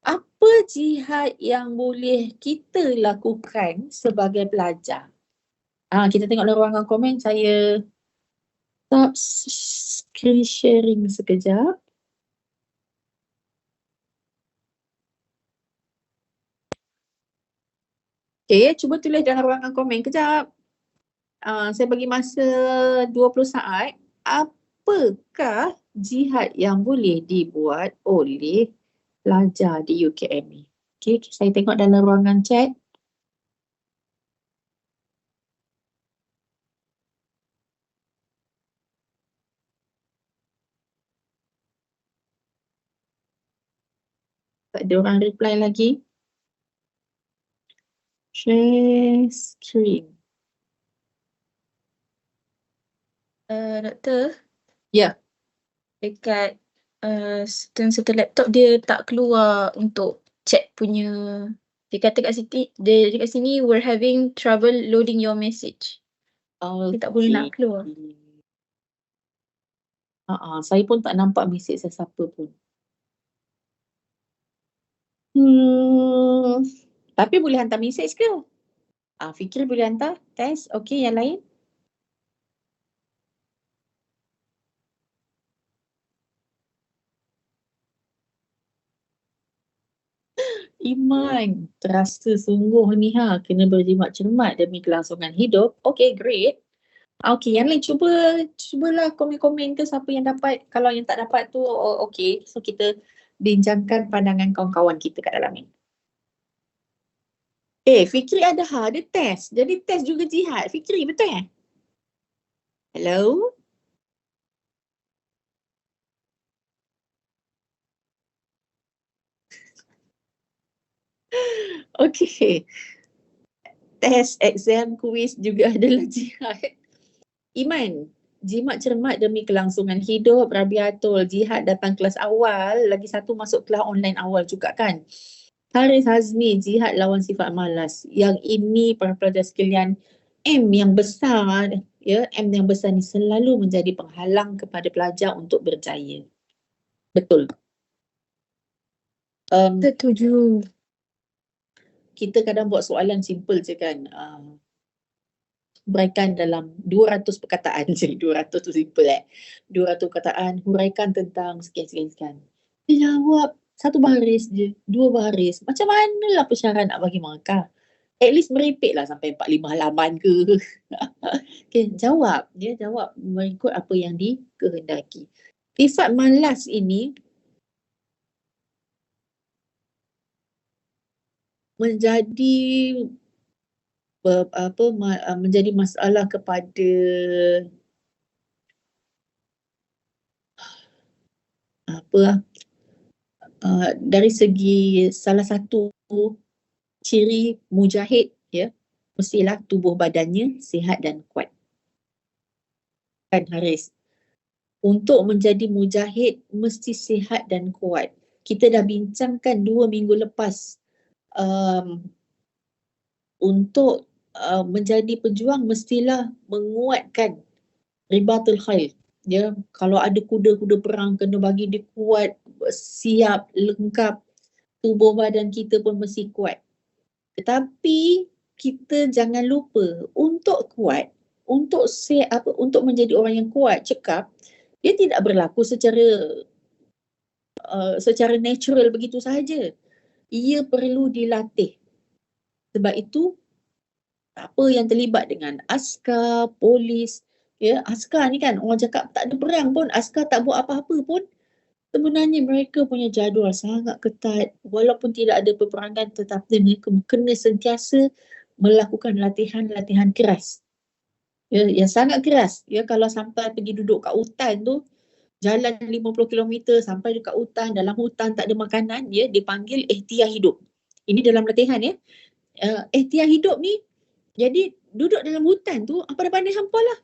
Speaker 4: Apa jihad yang boleh kita lakukan sebagai pelajar? Kita tengok dalam ruangan komen. Saya stop screen sharing sekejap. Okay, cuba tulis dalam ruangan komen kejap. Saya bagi masa 20 saat. Apakah jihad yang boleh dibuat oleh pelajar di UKM ni? Okay, saya tengok dalam ruangan chat. Tak ada orang reply lagi. Share screen.
Speaker 1: Doktor,
Speaker 4: Ya.
Speaker 1: dekat satu laptop dia tak keluar untuk chat punya. Dia kata kat sini we're having trouble loading your message. Dia tak boleh nak keluar.
Speaker 4: Saya pun tak nampak mesej sesiapa pun. Tapi boleh hantar mesej ke? Fikri boleh hantar. Test. Okey, yang lain? Iman, terasa sungguh ni kena berjimat cermat demi kelangsungan hidup. Okay, great. Okay, yang lain cubalah komen-komen ke siapa yang dapat. Kalau yang tak dapat tu, okay. So, kita bincangkan pandangan kawan-kawan kita kat dalam ni. Fikri ada test. Jadi test juga jihad. Fikri, betul? Hello? Okay. test, exam, kuis juga adalah jihad. Iman, jimat cermat demi kelangsungan hidup, Rabiatul, jihad datang kelas awal, lagi satu masuk kelas online awal juga kan. Haris Hazmi, jihad lawan sifat malas. Yang ini para pelajar sekalian, M yang besar, ya, M yang besar ni selalu menjadi penghalang kepada pelajar untuk berjaya. Betul.
Speaker 1: Setuju.
Speaker 4: Kita kadang buat soalan simple je kan. Huraikan dalam 200 perkataan je. 200 tu simple 200 perkataan, huraikan tentang sekian-sekian. Dia jawab satu baris je, dua baris. Macam manalah pesyarat nak bagi markah? At least merepek lah sampai 4-5 halaman ke. Okay, jawab. Dia jawab mengikut apa yang dikehendaki. Sifat malas ini menjadi menjadi masalah kepada dari segi salah satu ciri mujahid, ya, mestilah tubuh badannya sihat dan kuat. Kan Haris? Untuk menjadi mujahid mesti sihat dan kuat. Kita dah bincangkan 2 minggu lepas untuk menjadi pejuang mestilah menguatkan ribatul khail. Ya, kalau ada kuda-kuda perang kena bagi dia kuat, siap, lengkap. Tubuh badan kita pun mesti kuat. Tetapi kita jangan lupa untuk kuat, untuk menjadi orang yang kuat, cekap, dia tidak berlaku secara natural begitu sahaja. Ia perlu dilatih. Sebab itu apa yang terlibat dengan askar, polis, ya, askar ni kan orang cakap tak ada perang pun, askar tak buat apa-apa pun, sebenarnya mereka punya jadual sangat ketat. Walaupun tidak ada peperangan, tetapi mereka kena sentiasa melakukan latihan-latihan keras. Ya, yang sangat keras. Ya, kalau sampai pergi duduk kat hutan tu, jalan 50 km sampai dekat hutan, dalam hutan tak ada makanan, ya, dipanggil ikhtiar hidup. Ini dalam latihan, ya. Ikhtiar hidup ni, jadi duduk dalam hutan tu, apa dah pandai hampa lah.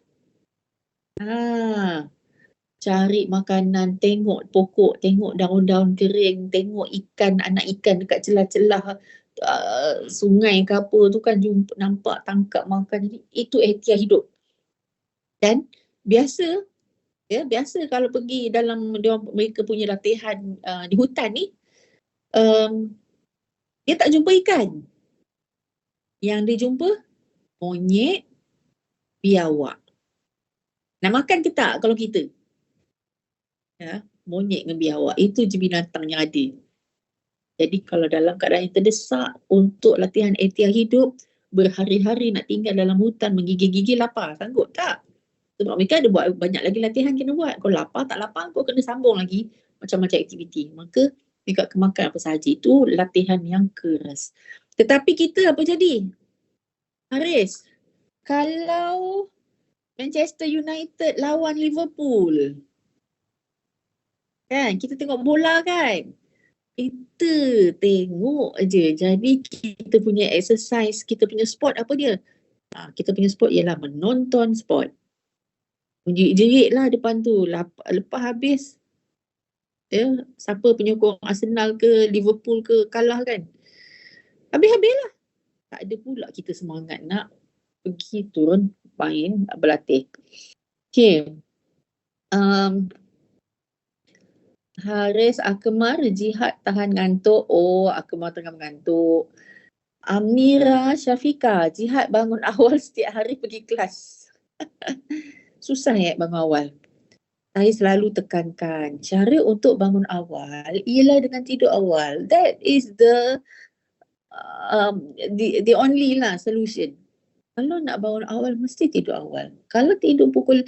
Speaker 4: Cari makanan, tengok pokok, tengok daun-daun kering, tengok ikan, anak ikan dekat celah-celah sungai ke apa tu kan, jumpa, nampak, tangkap, makan. Jadi itu ikhtiar hidup. Dan biasa kalau pergi dalam mereka punya latihan di hutan ni, dia tak jumpa ikan. Yang dia jumpa monyet, biawak. Nak makan ke tak kalau kita? Ya, monyet dengan biawak, itu je binatang yang ada. Jadi kalau dalam keadaan yang terdesak untuk latihan ikhtiar hidup, berhari-hari nak tinggal dalam hutan, menggigil-gigil, lapar, sanggup tak? Sebab mereka ada buat banyak lagi latihan kena buat. Kau lapar tak lapar, kau kena sambung lagi macam-macam aktiviti. Maka mereka kemakan apa sahaja. Itu latihan yang keras. Tetapi kita apa jadi? Haris, kalau Manchester United lawan Liverpool, kan, kita tengok bola kan, kita tengok je. Jadi kita punya exercise, kita punya sport apa dia? Kita punya sport ialah menonton sport. Menjerit-jerit lah depan tu. Lepas habis, ya, siapa penyokong Arsenal ke Liverpool ke kalah kan, habis-habis lah. Tak ada pula kita semangat nak pergi turun main, berlatih. Okay. Haris Akmar, jihad tahan ngantuk. Oh, Akmar tengah mengantuk. Amira Syafika, jihad bangun awal setiap hari pergi kelas. Susah bangun awal. Saya selalu tekankan, cara untuk bangun awal ialah dengan tidur awal. That is the only lah solution. Kalau nak bangun awal, mesti tidur awal. Kalau tidur pukul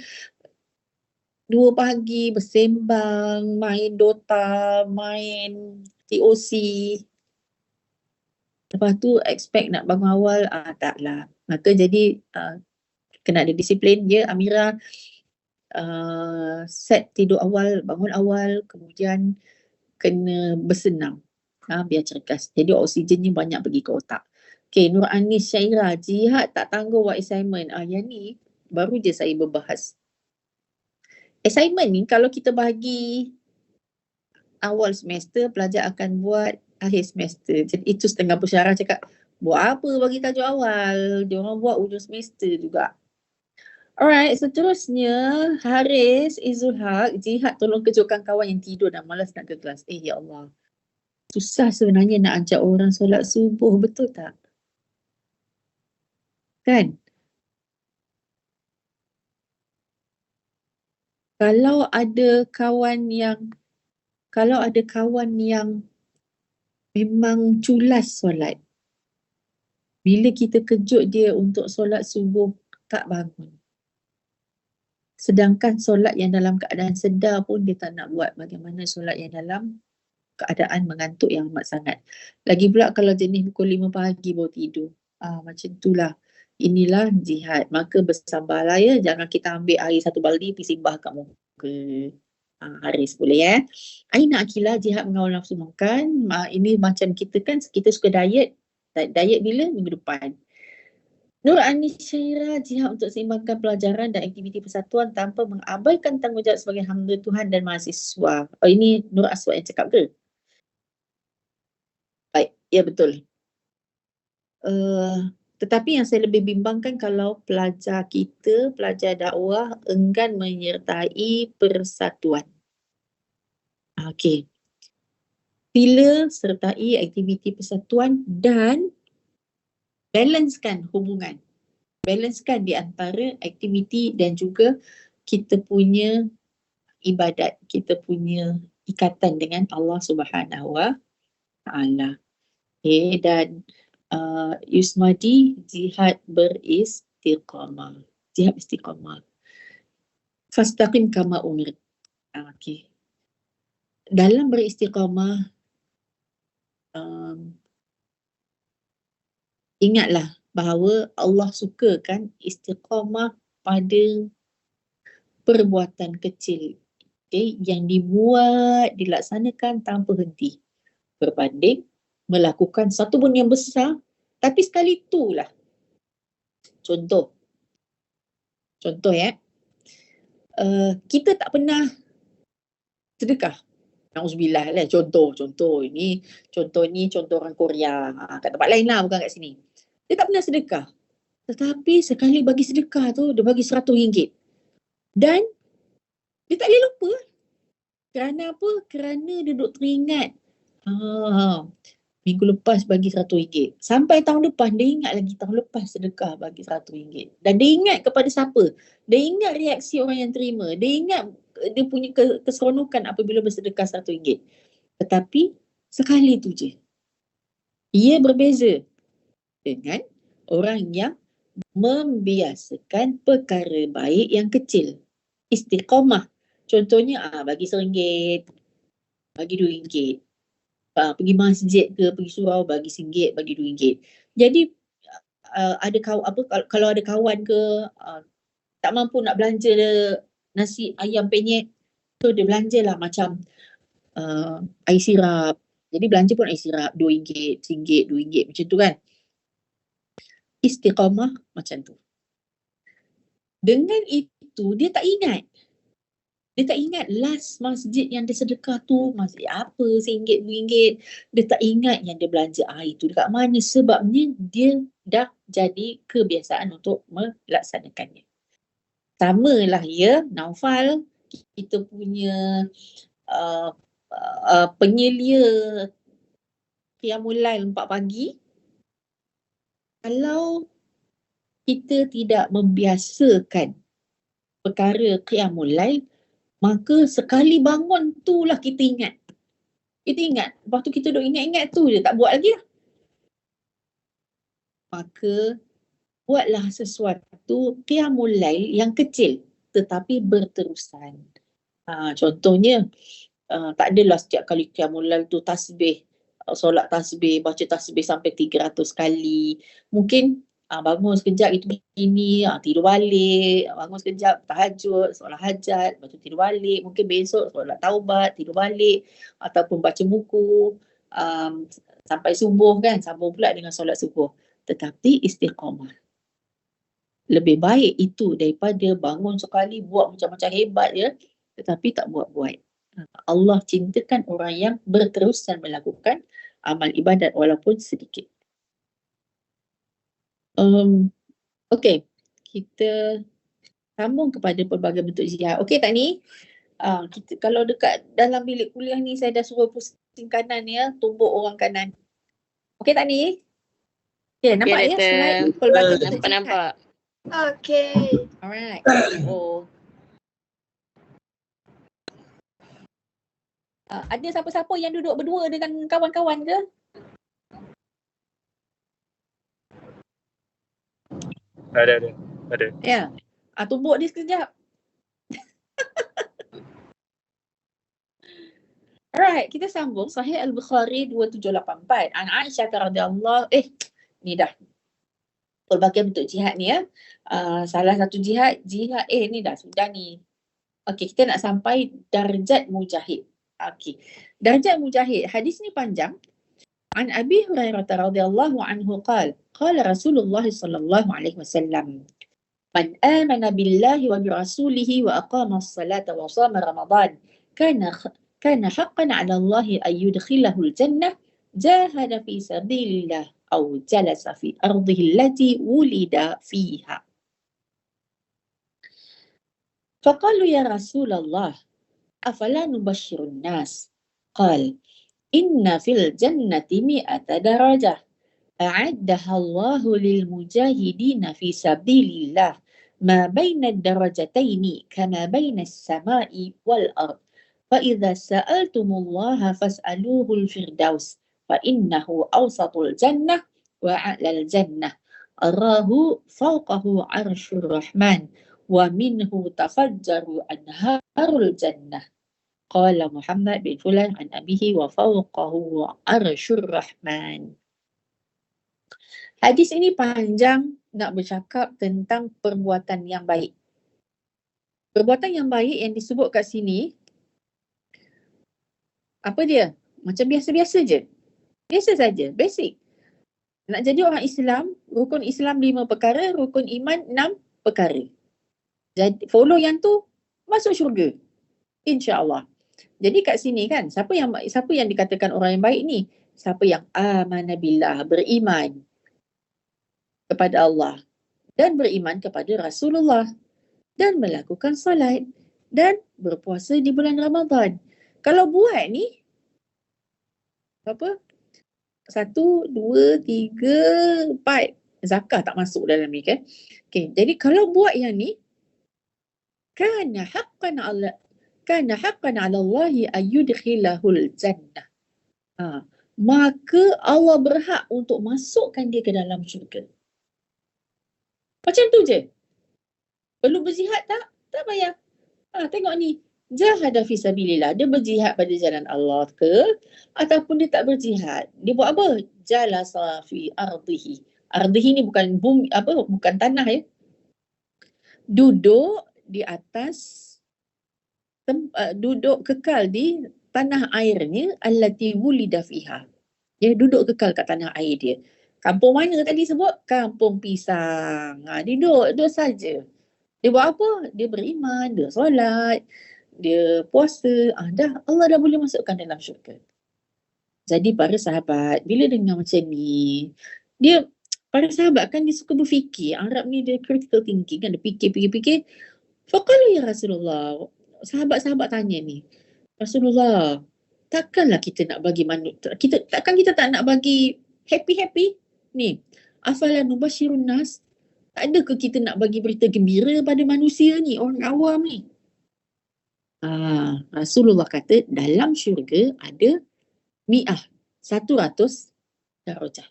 Speaker 4: 2 pagi, bersembang, main Dota, main TOC, lepas tu expect nak bangun awal, taklah. Maka jadi kena ada disiplin. Ya, Amira, set tidur awal, bangun awal, kemudian kena bersenam, biar cergas. Jadi oksigennya banyak pergi ke otak. Okay, Nur Anis Syairah, jihad tak tangguh buat assignment. Yang ni baru je saya berbahas. Assignment ni kalau kita bagi awal semester, pelajar akan buat akhir semester. Jadi itu setengah pensyarah cakap, buat apa bagi tajuk awal? Dia orang buat ujung semester juga. Alright, seterusnya Haris Izzul Haq, jihad tolong kejutkan kawan yang tidur dan malas nak ke kelas. Ya Allah. Susah sebenarnya nak ajak orang solat subuh, betul tak? Kan? Kalau ada kawan yang memang culas solat, bila kita kejut dia untuk solat subuh, tak bangun. Sedangkan solat yang dalam keadaan sedar pun dia tak nak buat, bagaimana solat yang dalam keadaan mengantuk yang amat sangat. Lagi pula kalau jenis pukul 5 pagi baru tidur. Macam itulah. Inilah jihad. Maka bersabarlah ya. Jangan kita ambil air satu baldi pergi simbah kat muka. Haris boleh ya. Aina Akilah, jihad mengawal nafsu makan. Ini macam kita kan, kita suka diet. Diet bila? Minggu depan. Nur Anis Syairah, jihad untuk seimbangkan pelajaran dan aktiviti persatuan tanpa mengabaikan tanggungjawab sebagai hamba Tuhan dan mahasiswa. Ini Nur Aswad yang cakap ke? Baik, ya betul. Tetapi yang saya lebih bimbangkan kalau pelajar kita, pelajar dakwah enggan menyertai persatuan. Okey. Sila sertai aktiviti persatuan dan balancekan hubungan. Balancekan di antara aktiviti dan juga kita punya ibadat, kita punya ikatan dengan Allah Subhanahu Wa Taala. Okay, dan Yusmadi, jihad beristiqamah. Jihad istiqamah. Fastaqim kama umirt. Okay. Dalam beristiqamah, ingatlah bahawa Allah sukakan istiqamah pada perbuatan kecil, okay, yang dibuat, dilaksanakan tanpa henti. Berbanding melakukan satu pun yang besar, tapi sekali itulah. Contoh ya, kita tak pernah sedekah. Nauzubillah lah, contoh ni contoh orang Korea. Kat tempat lain lah, bukan kat sini. Dia tak pernah sedekah. Tetapi sekali bagi sedekah tu, dia bagi RM100. Dan dia tak boleh lupa. Kerana apa? Kerana dia duduk teringat. Minggu lepas bagi RM100. Sampai tahun depan, dia ingat lagi tahun lepas sedekah bagi RM100. Dan dia ingat kepada siapa? Dia ingat reaksi orang yang terima. Dia ingat dia punya keseronokan apabila bersedekah RM100. Tetapi sekali tu je. Ia berbeza dengan orang yang membiasakan perkara baik yang kecil. Istiqamah. Contohnya bagi RM1, bagi RM2. Pergi masjid ke, pergi surau, bagi RM1, bagi RM2. Jadi ada kalau ada kawan ke tak mampu nak belanja nasi ayam penyet, so dia belanjalah macam air sirap. Jadi belanja pun air sirap RM2, RM1, RM2 macam tu kan. Istiqamah macam tu. Dengan itu dia tak ingat. Dia tak ingat last masjid yang dia sedekah tu masjid apa, RM1, RM2. Dia tak ingat yang dia belanja air tu dekat mana, sebabnya dia dah jadi kebiasaan untuk melaksanakannya. Samalah ya, Naufal, kita punya penyelia qiyamul lail 4 pagi. Kalau kita tidak membiasakan perkara qiyamul lail, maka sekali bangun tu lah kita ingat. Kita ingat. Lepas tu kita duk ingat-ingat tu je. Tak buat lagi lah. Maka buatlah sesuatu qiyamul lail yang kecil tetapi berterusan. Contohnya, tak adalah setiap kali qiyamul lail tu tasbih, solat tasbih, baca tasbih sampai 300 kali. Mungkin bangun sekejap itu ini, tidur balik, bangun sekejap tahajud, solat hajat, lepas tu tidur balik, mungkin besok solat taubat, tidur balik, ataupun baca buku sampai subuh kan, sambung pula dengan solat subuh. tetapi istiqamah. Lebih baik itu daripada bangun sekali buat macam-macam hebat ya, tetapi tak buat-buat. Allah cintakan orang yang berterusan melakukan amal ibadat walaupun sedikit. Okey, kita sambung kepada pelbagai bentuk jihad. Okey tak ni? Kita kalau dekat dalam bilik kuliah ni saya dah suruh pusing kanan ya, tumbuk orang kanan. Okey tak ni? Okey, nampak ya slide pelbagai bentuk jihad.
Speaker 3: Nampak.
Speaker 1: Okay.
Speaker 4: Alright. Oh. Ada siapa-siapa yang duduk berdua dengan kawan-kawan ke?
Speaker 6: Ada.
Speaker 4: Ya. Tumbuk dia sekejap. Alright, kita sambung Sahih Al-Bukhari 2784. An Aisyah radhiyallahu ni dah pelbagai bentuk jihad ni ya. Salah satu jihad ni dah sudah ni. Okey, kita nak sampai darjat mujahid. Okey. Darjat mujahid. Hadis ni panjang. An Abi Hurairah radhiyallahu anhu qala Rasulullah sallallahu alaihi wasallam man amana billahi wa bi rasulihi wa aqama as-salata wa shama ramadan kana haqqan 'ala Allah an yudkhilahu al-jannah jahada fi sabilillah aw jalasa fi ardihi allati wulida fiha. Faqalu ya Rasulullah afala nubashshirun nas? Qal inna fil jannati mi'ata darajah a'addaha Allahu lil mujahidina fi sabilillah ma baina ad-darajataini kama baina as-sama'i wal ard fa idza sa'altumullaha fas'aluhu al-firdaus fa innahu awsatul jannah wa a'lal jannah arahu fawqahu 'arsyur rahman wa minhu tafajjaru anharul jannah. Qala Muhammad bin Fulan an abihi wa fawqahu arsyur rahman. Hadis ini panjang nak bercakap tentang perbuatan yang baik. Perbuatan yang baik yang disebut kat sini, apa dia? Macam biasa-biasa je. Biasa saja, basic. Nak jadi orang Islam, rukun Islam 5 perkara, rukun iman 6 perkara. Jadi follow yang tu, masuk syurga. InsyaAllah. Jadi kat sini kan, siapa yang dikatakan orang yang baik ni? Siapa yang amana billah, beriman kepada Allah dan beriman kepada Rasulullah dan melakukan salat dan berpuasa di bulan Ramadan. Kalau buat ni apa? 1, 2, 3, 4. Zakah tak masuk dalam ni kan? Okay, jadi kalau buat yang ni, kana haqqan 'ala Allahi ayyudkhilahul jannah. Maka Allah berhak untuk masukkan dia ke dalam syurga. Macam tu je. Perlu berjihad tak? Tak payah. Tengok ni. Jahada fi sabilillah. Dia berjihad pada jalan Allah ke? Ataupun dia tak berjihad. Dia buat apa? Jalasa fi ardihi. Ardihi ni bukan bumi, bukan tanah ya. Duduk di atas duduk kekal di tanah airnya allati wulida fiha. Dia duduk kekal kat tanah air dia. Kampung mana tadi sebut? Kampung Pisang. Dia duduk saja. Dia buat apa? Dia beriman, dia solat, dia puasa. Dah Allah dah boleh masukkan dalam syurga. Jadi para sahabat, bila dengar macam ni, para sahabat kan dia suka berfikir. Arab ni dia critical thinking kan, dia fikir. Faqalu ya Rasulullah. Sahabat-sahabat tanya ni, Rasulullah, takkanlah kita nak bagi takkan kita tak nak bagi happy ni? Afala nubashirun nas? Tak ada ke kita nak bagi berita gembira pada manusia ni, orang awam ni? Rasulullah kata dalam syurga ada 100 darajat.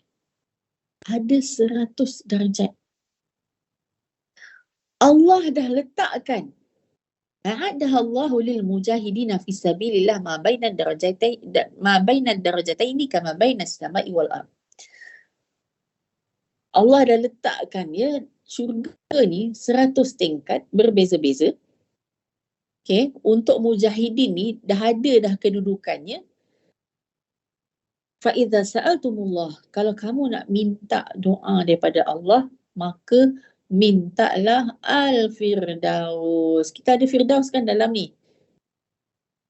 Speaker 4: Ada 100 darajat. Allah dah letakkan a'addaha Allahu lil mujahidina fi sabilillah ma baina darajataini kama baina as-sama'i wal ard. Allah dah letakkan ya syurga ni 100 tingkat berbeza-beza. Okey, untuk mujahidin ni dah ada kedudukannya Fa'idha sa'altumullah, kalau kamu nak minta doa daripada Allah, maka mintalah al-firdaus. Kita ada firdaus kan dalam ni?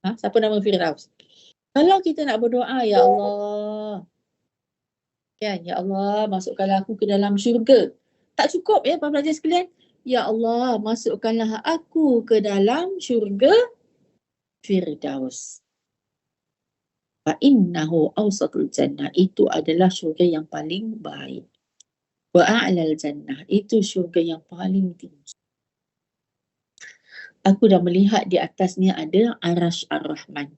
Speaker 4: Siapa nama firdaus? Kalau kita nak berdoa, ya Allah, kan, ya Allah, masukkanlah aku ke dalam syurga. Tak cukup ya para pelajar sekalian. Ya Allah, masukkanlah aku ke dalam syurga firdaus. Fa'innahu awsatul jannah, itu adalah syurga yang paling baik. Wa'a'lal jannah, itu syurga yang paling tinggi. Aku dah melihat di atasnya ada Arash Ar-Rahman.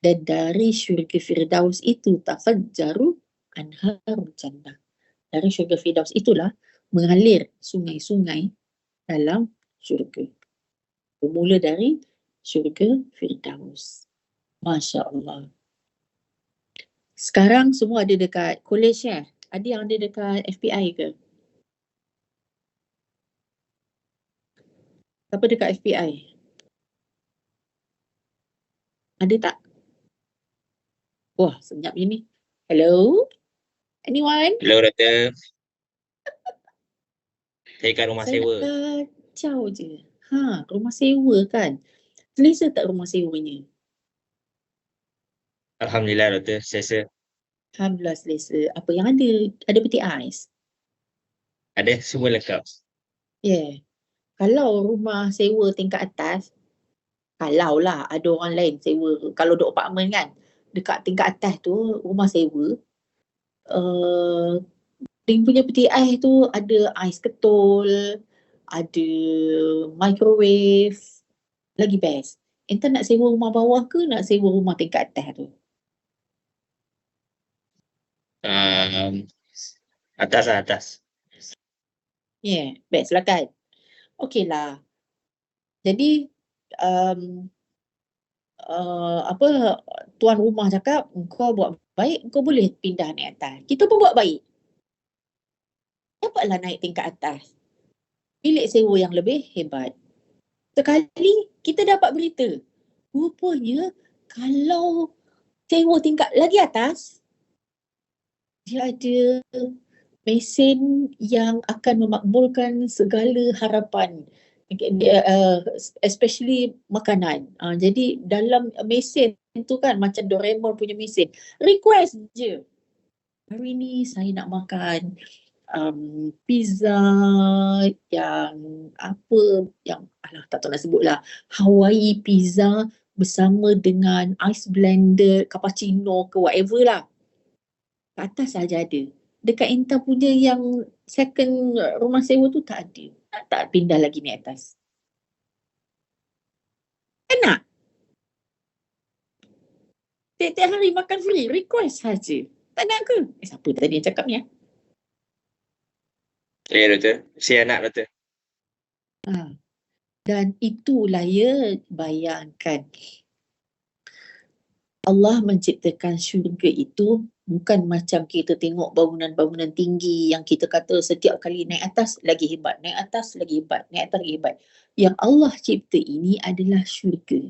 Speaker 4: Dan dari syurga firdaus itu tafajjaru anharul jannah. Dari syurga firdaus itulah mengalir sungai-sungai dalam syurga. Bermula dari syurga firdaus. Masya Allah. Sekarang semua ada dekat college ya? Ada yang ada dekat FPI ke? Siapa dekat FPI? Ada tak? Wah, senyap ni. Hello? Anyone?
Speaker 2: Hello, Doktor. Saya kat rumah
Speaker 4: Saya
Speaker 2: sewa.
Speaker 4: nak kacau je. Rumah sewa kan? Selesa tak rumah sewanya?
Speaker 2: Alhamdulillah, Doktor. Selesa.
Speaker 4: Alhamdulillah selesa. Apa yang ada? Ada peti ais?
Speaker 2: Ada semua lengkap.
Speaker 4: Yeah. Kalau rumah sewa tingkat atas, kalau lah ada orang lain sewa, kalau duduk apartmen kan, dekat tingkat atas tu rumah sewa, dia punya peti ais tu ada ais ketul, ada microwave, lagi best. Entah nak sewa rumah bawah ke nak sewa rumah tingkat atas tu?
Speaker 2: Atas lah, atas.
Speaker 4: Yeah, best lah kan? Okey lah. Jadi, tuan rumah cakap, kau buat baik, kau boleh pindah naik atas. Kita pun buat baik. Dapatlah naik tingkat atas. Bilik sewa yang lebih hebat. Sekali kita dapat berita. Rupanya kalau sewa tingkat lagi atas, dia ada mesin yang akan memakbulkan segala harapan. Especially makanan. Jadi dalam mesin tu kan macam Doraemon punya mesin. Request je. Hari ni saya nak makan pizza yang alah tak tahu nak sebut lah. Hawaii pizza bersama dengan ice blended, cappuccino ke whatever lah. Kat atas saja ada. Dekat Inta punya yang second rumah sewa tu tak ada. Tak pindah lagi ni atas. Enak. Tiap-tiap hari makan free, request saja. Tak nak ke? Siapa tadi yang cakap ni?
Speaker 2: Ya, Doktor. Saya anak, Doktor.
Speaker 4: Dan itulah ya, bayangkan. Allah menciptakan syurga itu bukan macam kita tengok bangunan-bangunan tinggi yang kita kata setiap kali naik atas lagi hebat, naik atas lagi hebat, naik atas lagi hebat. Yang Allah cipta ini adalah syurga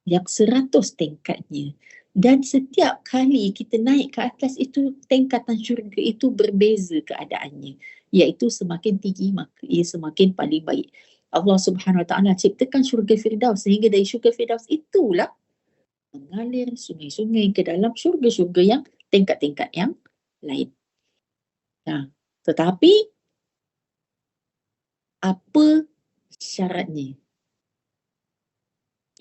Speaker 4: yang 100 tingkatnya. Dan setiap kali kita naik ke atas itu, tingkatan syurga itu berbeza keadaannya. Iaitu semakin tinggi maka ia semakin paling baik. Allah Subhanahu Wa Taala ciptakan syurga Firdaus sehingga dari syurga Firdaus itulah mengalir sungai-sungai ke dalam syurga-syurga yang tingkat-tingkat yang lain. Tetapi apa syaratnya?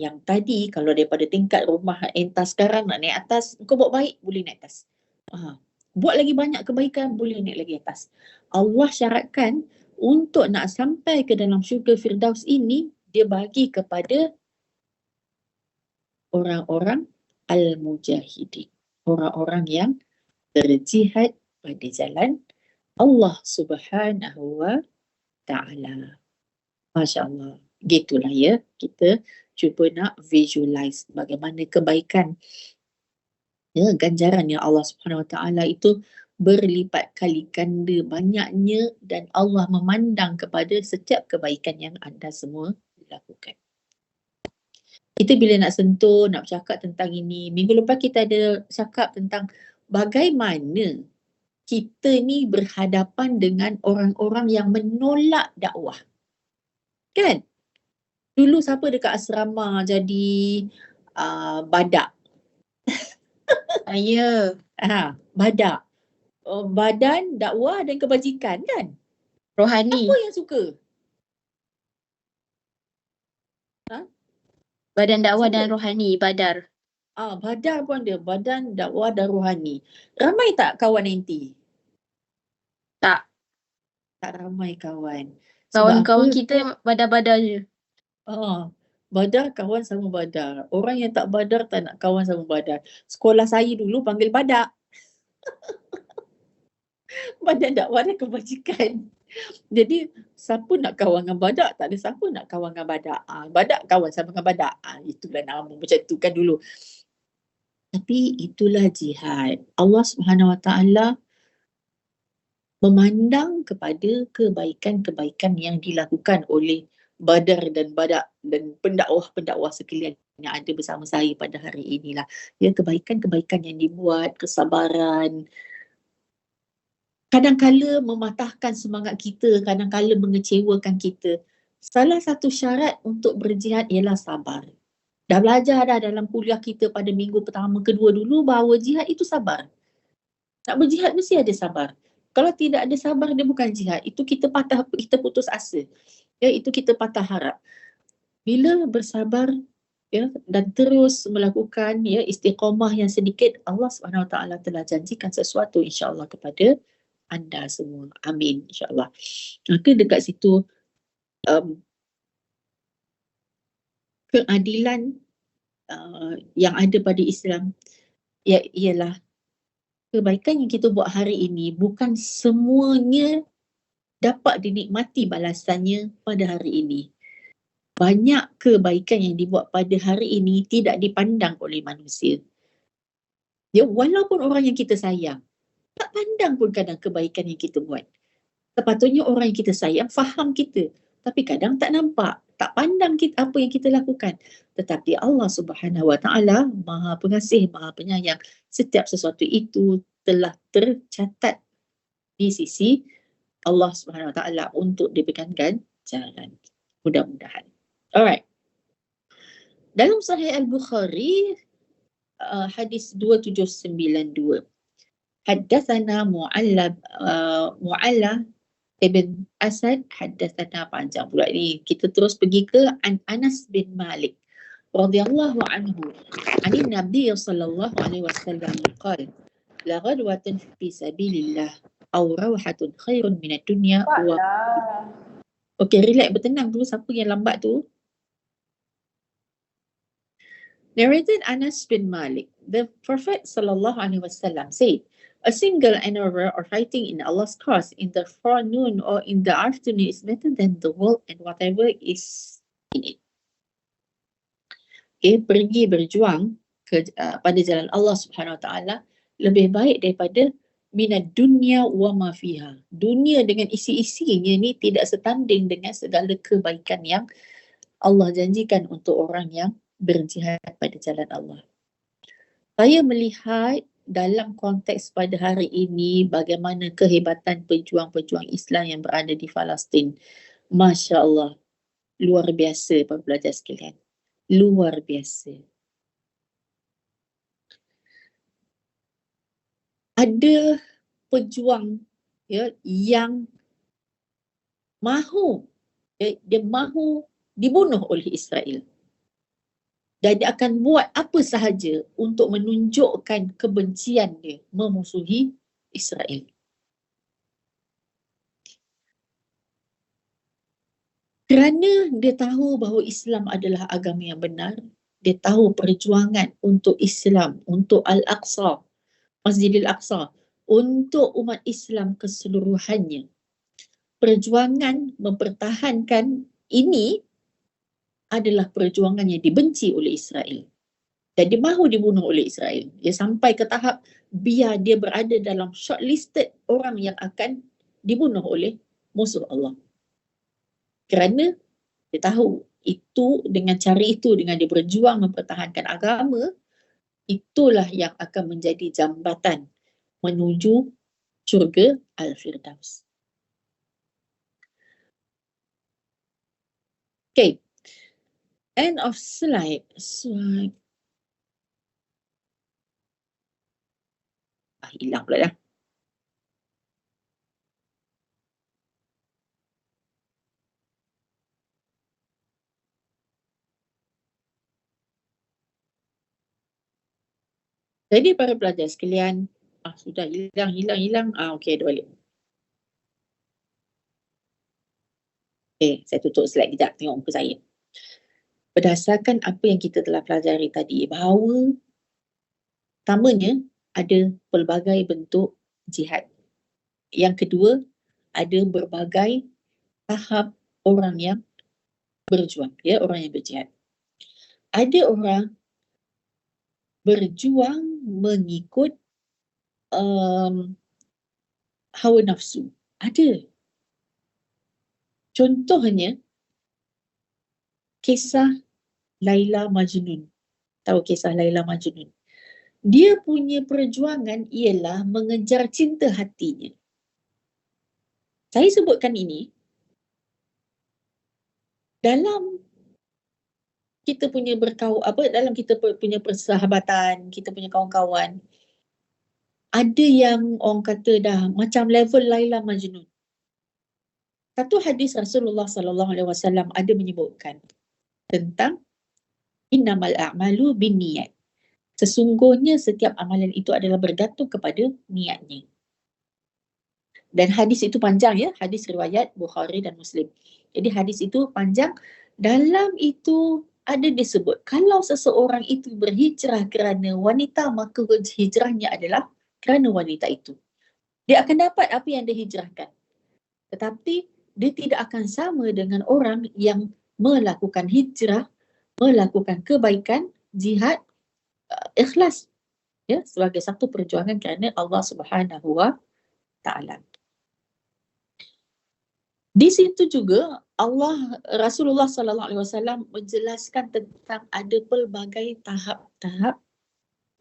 Speaker 4: Yang tadi kalau daripada tingkat rumah entah sekarang nak naik atas, kau buat baik boleh naik atas. Buat lagi banyak kebaikan boleh naik lagi atas. Allah syaratkan untuk nak sampai ke dalam syurga Firdaus ini, dia bagi kepada orang-orang al-mujahidin. Orang-orang yang berjihad pada jalan Allah Subhanahu Wa Ta'ala. Masya Allah. Gitulah ya. Kita cuba nak visualize bagaimana kebaikan. Ya, ganjaran yang Allah Subhanahu Wa Ta'ala itu berlipat kali ganda banyaknya dan Allah memandang kepada setiap kebaikan yang anda semua lakukan. Kita bila nak sentuh, nak bercakap tentang ini, minggu lepas kita ada cakap tentang bagaimana kita ni berhadapan dengan orang-orang yang menolak dakwah. Kan? Dulu siapa dekat asrama jadi badak?
Speaker 1: Ya.
Speaker 4: Badak. Badan, dakwah dan kebajikan kan?
Speaker 1: Rohani.
Speaker 4: Apa yang suka?
Speaker 1: Badan dakwah
Speaker 4: Siapa?
Speaker 1: dan rohani, Badar.
Speaker 4: Badar pun ada. Badan, dakwah dan rohani. Ramai tak kawan NT?
Speaker 1: Tak.
Speaker 4: Tak ramai kawan. Sebab
Speaker 1: Kawan-kawan
Speaker 4: apa?
Speaker 1: kita badar-badar je.
Speaker 4: Badar kawan sama badar. Orang yang tak badar tak nak kawan sama badar. Sekolah saya dulu panggil badak. Badan dakwah dan kebajikan. Jadi siapa nak kawan dengan badak? Tak ada siapa nak kawan dengan badak. Badak kawan sama dengan badak. Itulah nama macam tu kan dulu. Tapi itulah jihad. Allah Subhanahu Wa Taala memandang kepada kebaikan-kebaikan yang dilakukan oleh badar dan badak dan pendakwah-pendakwah sekalian yang ada bersama saya pada hari inilah. Ya, kebaikan-kebaikan yang dibuat, kesabaran. Kadang-kala mematahkan semangat kita, kadang-kala mengecewakan kita. Salah satu syarat untuk berjihad ialah sabar. Dah belajar dah dalam kuliah kita pada minggu pertama, kedua dulu bahawa jihad itu sabar. Nak berjihad mesti ada sabar. Kalau tidak ada sabar, dia bukan jihad. Itu kita putus asa. Ya, itu kita patah harap. Bila bersabar ya dan terus melakukan ya istiqamah yang sedikit, Allah SWT telah janjikan sesuatu insya-Allah kepada anda semua. Amin insya-Allah. Maka dekat situ keadilan yang ada pada Islam ialah kebaikan yang kita buat hari ini bukan semuanya dapat dinikmati balasannya pada hari ini. Banyak kebaikan yang dibuat pada hari ini tidak dipandang oleh manusia. Ya, walaupun orang yang kita sayang, tak pandang pun kadang kebaikan yang kita buat. Sepatutnya orang yang kita sayang faham kita, tapi kadang tak nampak, tak pandang kita apa yang kita lakukan. Tetapi Allah Subhanahu Wa Taala Maha Pengasih, Maha Penyayang. Setiap sesuatu itu telah tercatat di sisi Allah Subhanahu Wa Taala untuk diberikan ganjaran. Mudah-mudahan. Alright. Dalam Sahih Al-Bukhari hadis 2792. Haddatsana Mu'alla ibn Asad, haddatsana panjang pula ni. Kita terus pergi ke Anas bin Malik radhiyallahu anhu. Ani Nabi sallallahu alaihi wasallam qala la ghadwatan fi sabilillah aw rawhatun khairun min ad-dunya wa Okey, relax, bertenang dulu. Siapa yang lambat tu? Narrated Anas bin Malik. The Prophet sallallahu alaihi wasallam said, a single endeavor or fighting in Allah's cause in the forenoon or in the afternoon is better than the world and whatever is in it. Okay, pergi berjuang pada jalan Allah Subhanahu Wa Taala lebih baik daripada minad dunya wa ma fiha. Dunia dengan isi-isinya ni tidak setanding dengan segala kebaikan yang Allah janjikan untuk orang yang berjihad pada jalan Allah. Saya melihat dalam konteks pada hari ini bagaimana kehebatan pejuang-pejuang Islam yang berada di Palestin. Masya Allah, luar biasa para pelajar sekalian. Luar biasa. Ada pejuang ya yang mahu dia mahu dibunuh oleh Israel. Dan dia akan buat apa sahaja untuk menunjukkan kebencian dia memusuhi Israel. Kerana dia tahu bahawa Islam adalah agama yang benar, dia tahu perjuangan untuk Islam, untuk Al-Aqsa, Masjidil Aqsa, untuk umat Islam keseluruhannya. Perjuangan mempertahankan ini adalah perjuangan yang dibenci oleh Israel. Dan dia mahu dibunuh oleh Israel. Dia sampai ke tahap biar dia berada dalam shortlisted orang yang akan dibunuh oleh musuh Allah. Kerana dia tahu itu, dengan cara itu, dengan dia berjuang mempertahankan agama, itulah yang akan menjadi jambatan menuju syurga Al-Firdaus. Okay. End of slide. Hilang pula dah. Jadi para pelajar sekalian, sudah hilang. Okey, ada balik. Saya tutup slide kejap, tengok muka saya. Berdasarkan apa yang kita telah pelajari tadi, bahawa pertamanya ada pelbagai bentuk jihad. Yang kedua, ada berbagai tahap orang yang berjuang, orang yang berjihad. Ada orang berjuang mengikut hawa nafsu. Ada. Contohnya, kisah Laila Majnun. Tahu kisah Laila Majnun? Dia punya perjuangan ialah mengejar cinta hatinya. Saya sebutkan ini dalam kita punya dalam kita punya persahabatan, kita punya kawan-kawan. Ada yang orang kata dah macam level Laila Majnun. Satu hadis Rasulullah SAW ada menyebutkan tentang innamal a'malu binniyat. Sesungguhnya setiap amalan itu adalah bergantung kepada niatnya. Dan hadis itu panjang, hadis riwayat Bukhari dan Muslim. Jadi hadis itu panjang. Dalam itu ada disebut kalau seseorang itu berhijrah kerana wanita, maka hijrahnya adalah kerana wanita itu. Dia akan dapat apa yang dia hijrahkan. Tetapi dia tidak akan sama dengan orang yang melakukan hijrah, melakukan kebaikan, jihad, ikhlas, sebagai satu perjuangan kerana Allah Subhanahu wa Ta'ala. Di situ juga Rasulullah SAW menjelaskan tentang ada pelbagai tahap-tahap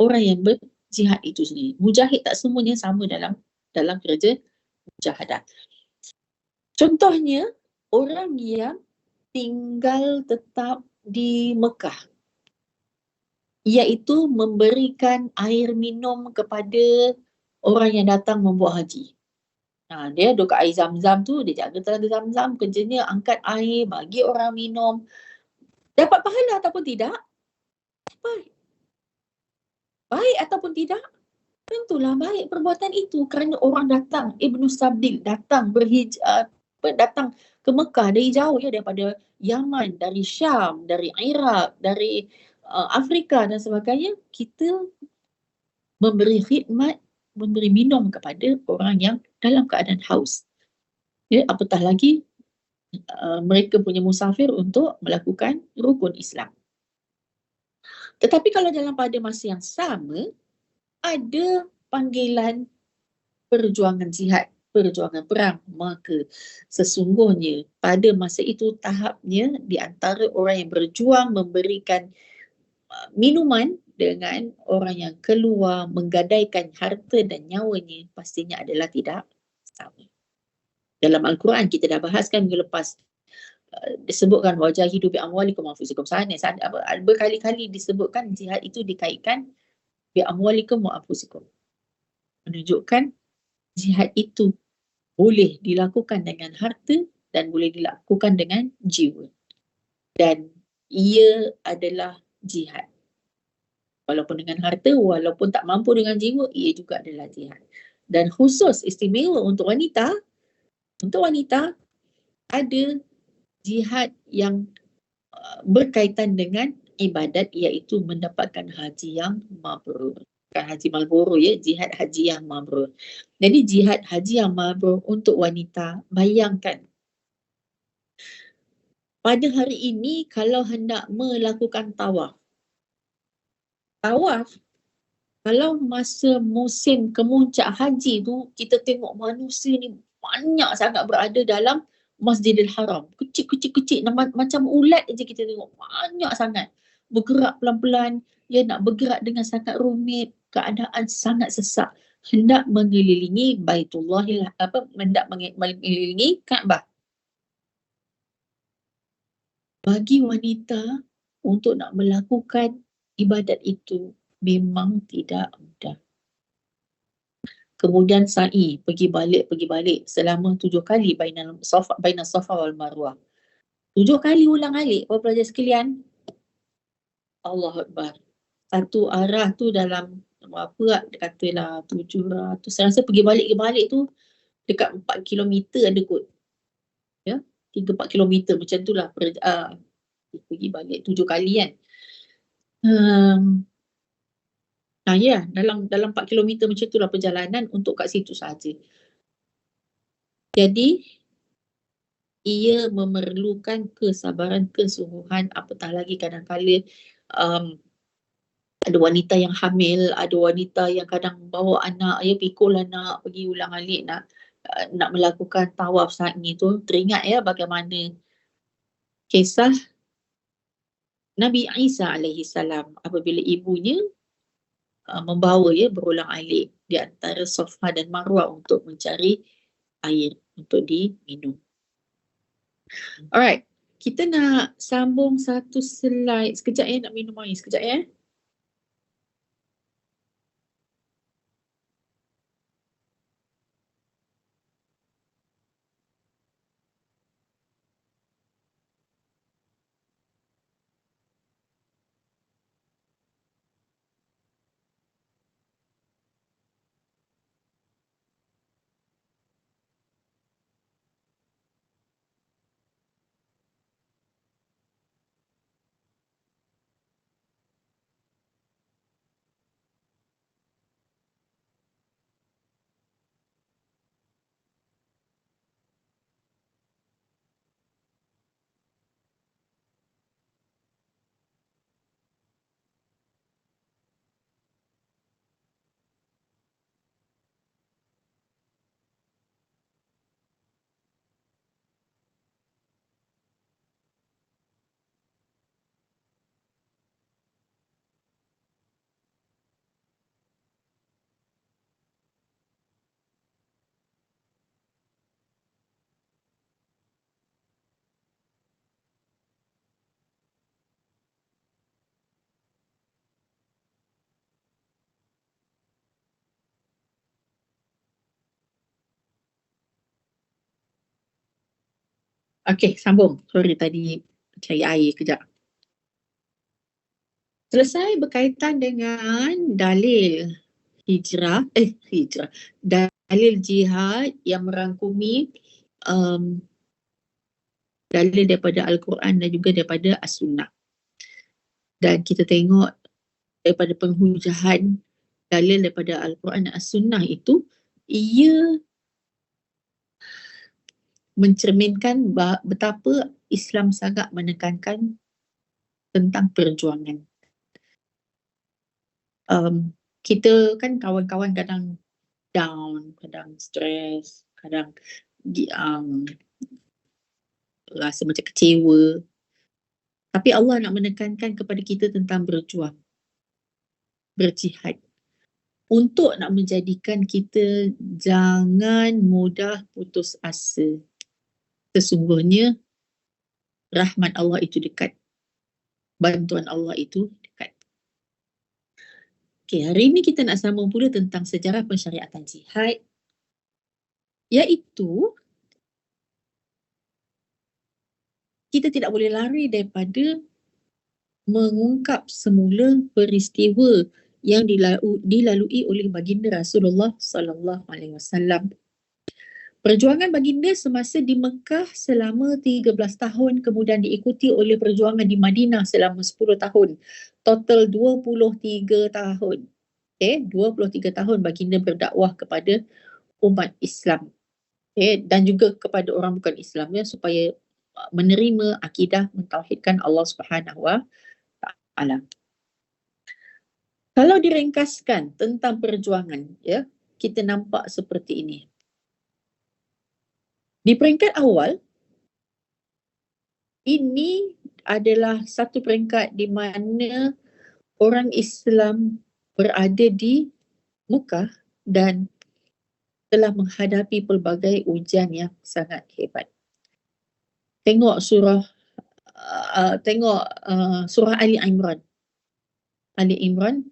Speaker 4: orang yang berjihad itu sendiri. Mujahid tak semuanya sama dalam kerja mujahadah. Contohnya, orang yang tinggal tetap di Mekah, iaitu memberikan air minum kepada orang yang datang membuat haji. Dia duduk kat air zam-zam tu, dia jaga telaga zam-zam, kerjanya angkat air, bagi orang minum. Dapat pahala ataupun tidak? Baik ataupun tidak? Tentulah baik perbuatan itu kerana orang datang, Ibnu Sabdil datang datang ke Mekah dari jauh, daripada Yaman, dari Syam, dari Iraq, dari Afrika dan sebagainya. Kita memberi khidmat, memberi minum kepada orang yang dalam keadaan haus. Apatah lagi mereka punya musafir untuk melakukan rukun Islam. Tetapi kalau pada masa yang sama, ada panggilan perjuangan jihad, perjuangan perang, maka sesungguhnya pada masa itu tahapnya di antara orang yang berjuang memberikan minuman dengan orang yang keluar menggadaikan harta dan nyawanya, pastinya adalah tidak sama. Dalam Al-Quran kita dah bahaskan minggu lepas, disebutkan wajahidu bi amwalikum wa anfusikum. Berkali-kali disebutkan jihad itu dikaitkan bi amwalikum wa anfusikum. Menunjukkan jihad itu boleh dilakukan dengan harta dan boleh dilakukan dengan jiwa. Dan ia adalah jihad. Walaupun dengan harta, walaupun tak mampu dengan jiwa, ia juga adalah jihad. Dan khusus istimewa untuk wanita ada jihad yang berkaitan dengan ibadat, iaitu mendapatkan haji yang mabrur. Bukan haji mabrur, jihad haji yang mabrur. Jadi jihad haji yang mabrur untuk wanita, bayangkan pada hari ini kalau hendak melakukan tawaf, kalau masa musim kemuncak haji tu, kita tengok manusia ni banyak sangat berada dalam Masjidil Haram. Kecil, macam ulat je kita tengok. Banyak sangat. Bergerak pelan-pelan. Dia nak bergerak dengan sangat rumit. Keadaan sangat sesak. Hendak mengelilingi hendak mengelilingi Kaabah. Bagi wanita untuk nak melakukan ibadat itu memang tidak mudah. Kemudian sa'i, pergi balik selama 7 kali baina Safa wal Marwah. 7 kali ulang-alik, para pelajar sekalian. Allahu Akbar. Satu arah tu dalam berapa, katalah 700. Saya rasa pergi balik tu dekat 4 kilometer ada kot. Ya, 3-4 kilometer macam tu lah. Pergi balik 7 kali kan. Dalam 4 kilometer macam itulah perjalanan untuk kat situ saja. Jadi, ia memerlukan kesabaran, kesungguhan, apatah lagi kadang-kala ada wanita yang hamil, ada wanita yang kadang bawa anak, pikul anak, pergi ulang-alik nak melakukan tawaf sa'i tu. Teringat bagaimana kisah Nabi Isa alaihi salam apabila ibunya membawa berulang-alik di antara Safa dan Marwah untuk mencari air untuk diminum. Alright, kita nak sambung satu slide. Sekejap nak minum air sekejap . Okey, sambung. Sorry tadi cari air kejap. Selesai berkaitan dengan dalil dalil jihad yang merangkumi dalil daripada Al-Quran dan juga daripada As-Sunnah. Dan kita tengok daripada penghujahan dalil daripada Al-Quran dan As-Sunnah itu, ia mencerminkan betapa Islam sangat menekankan tentang perjuangan. Kita kan kawan-kawan kadang down, kadang stres, kadang rasa macam kecewa. Tapi Allah nak menekankan kepada kita tentang berjuang, berjihad. Untuk nak menjadikan kita jangan mudah putus asa. Sesungguhnya rahmat Allah itu dekat. Bantuan Allah itu dekat. Okey, hari ini kita nak sambung pula tentang sejarah pensyariatan jihad. Iaitu, kita tidak boleh lari daripada mengungkap semula peristiwa yang dilalui oleh baginda Rasulullah sallallahu alaihi wasallam. Perjuangan baginda semasa di Mekah selama 13 tahun, kemudian diikuti oleh perjuangan di Madinah selama 10 tahun. Total 23 tahun. 23 tahun baginda berdakwah kepada umat Islam. Dan juga kepada orang bukan Islam supaya menerima akidah mentauhidkan Allah Subhanahu wa taala. Kalau diringkaskan tentang perjuangan, kita nampak seperti ini. Di peringkat awal, ini adalah satu peringkat di mana orang Islam berada di Mekah dan telah menghadapi pelbagai ujian yang sangat hebat. Tengok surah surah Ali Imran. Ali Imran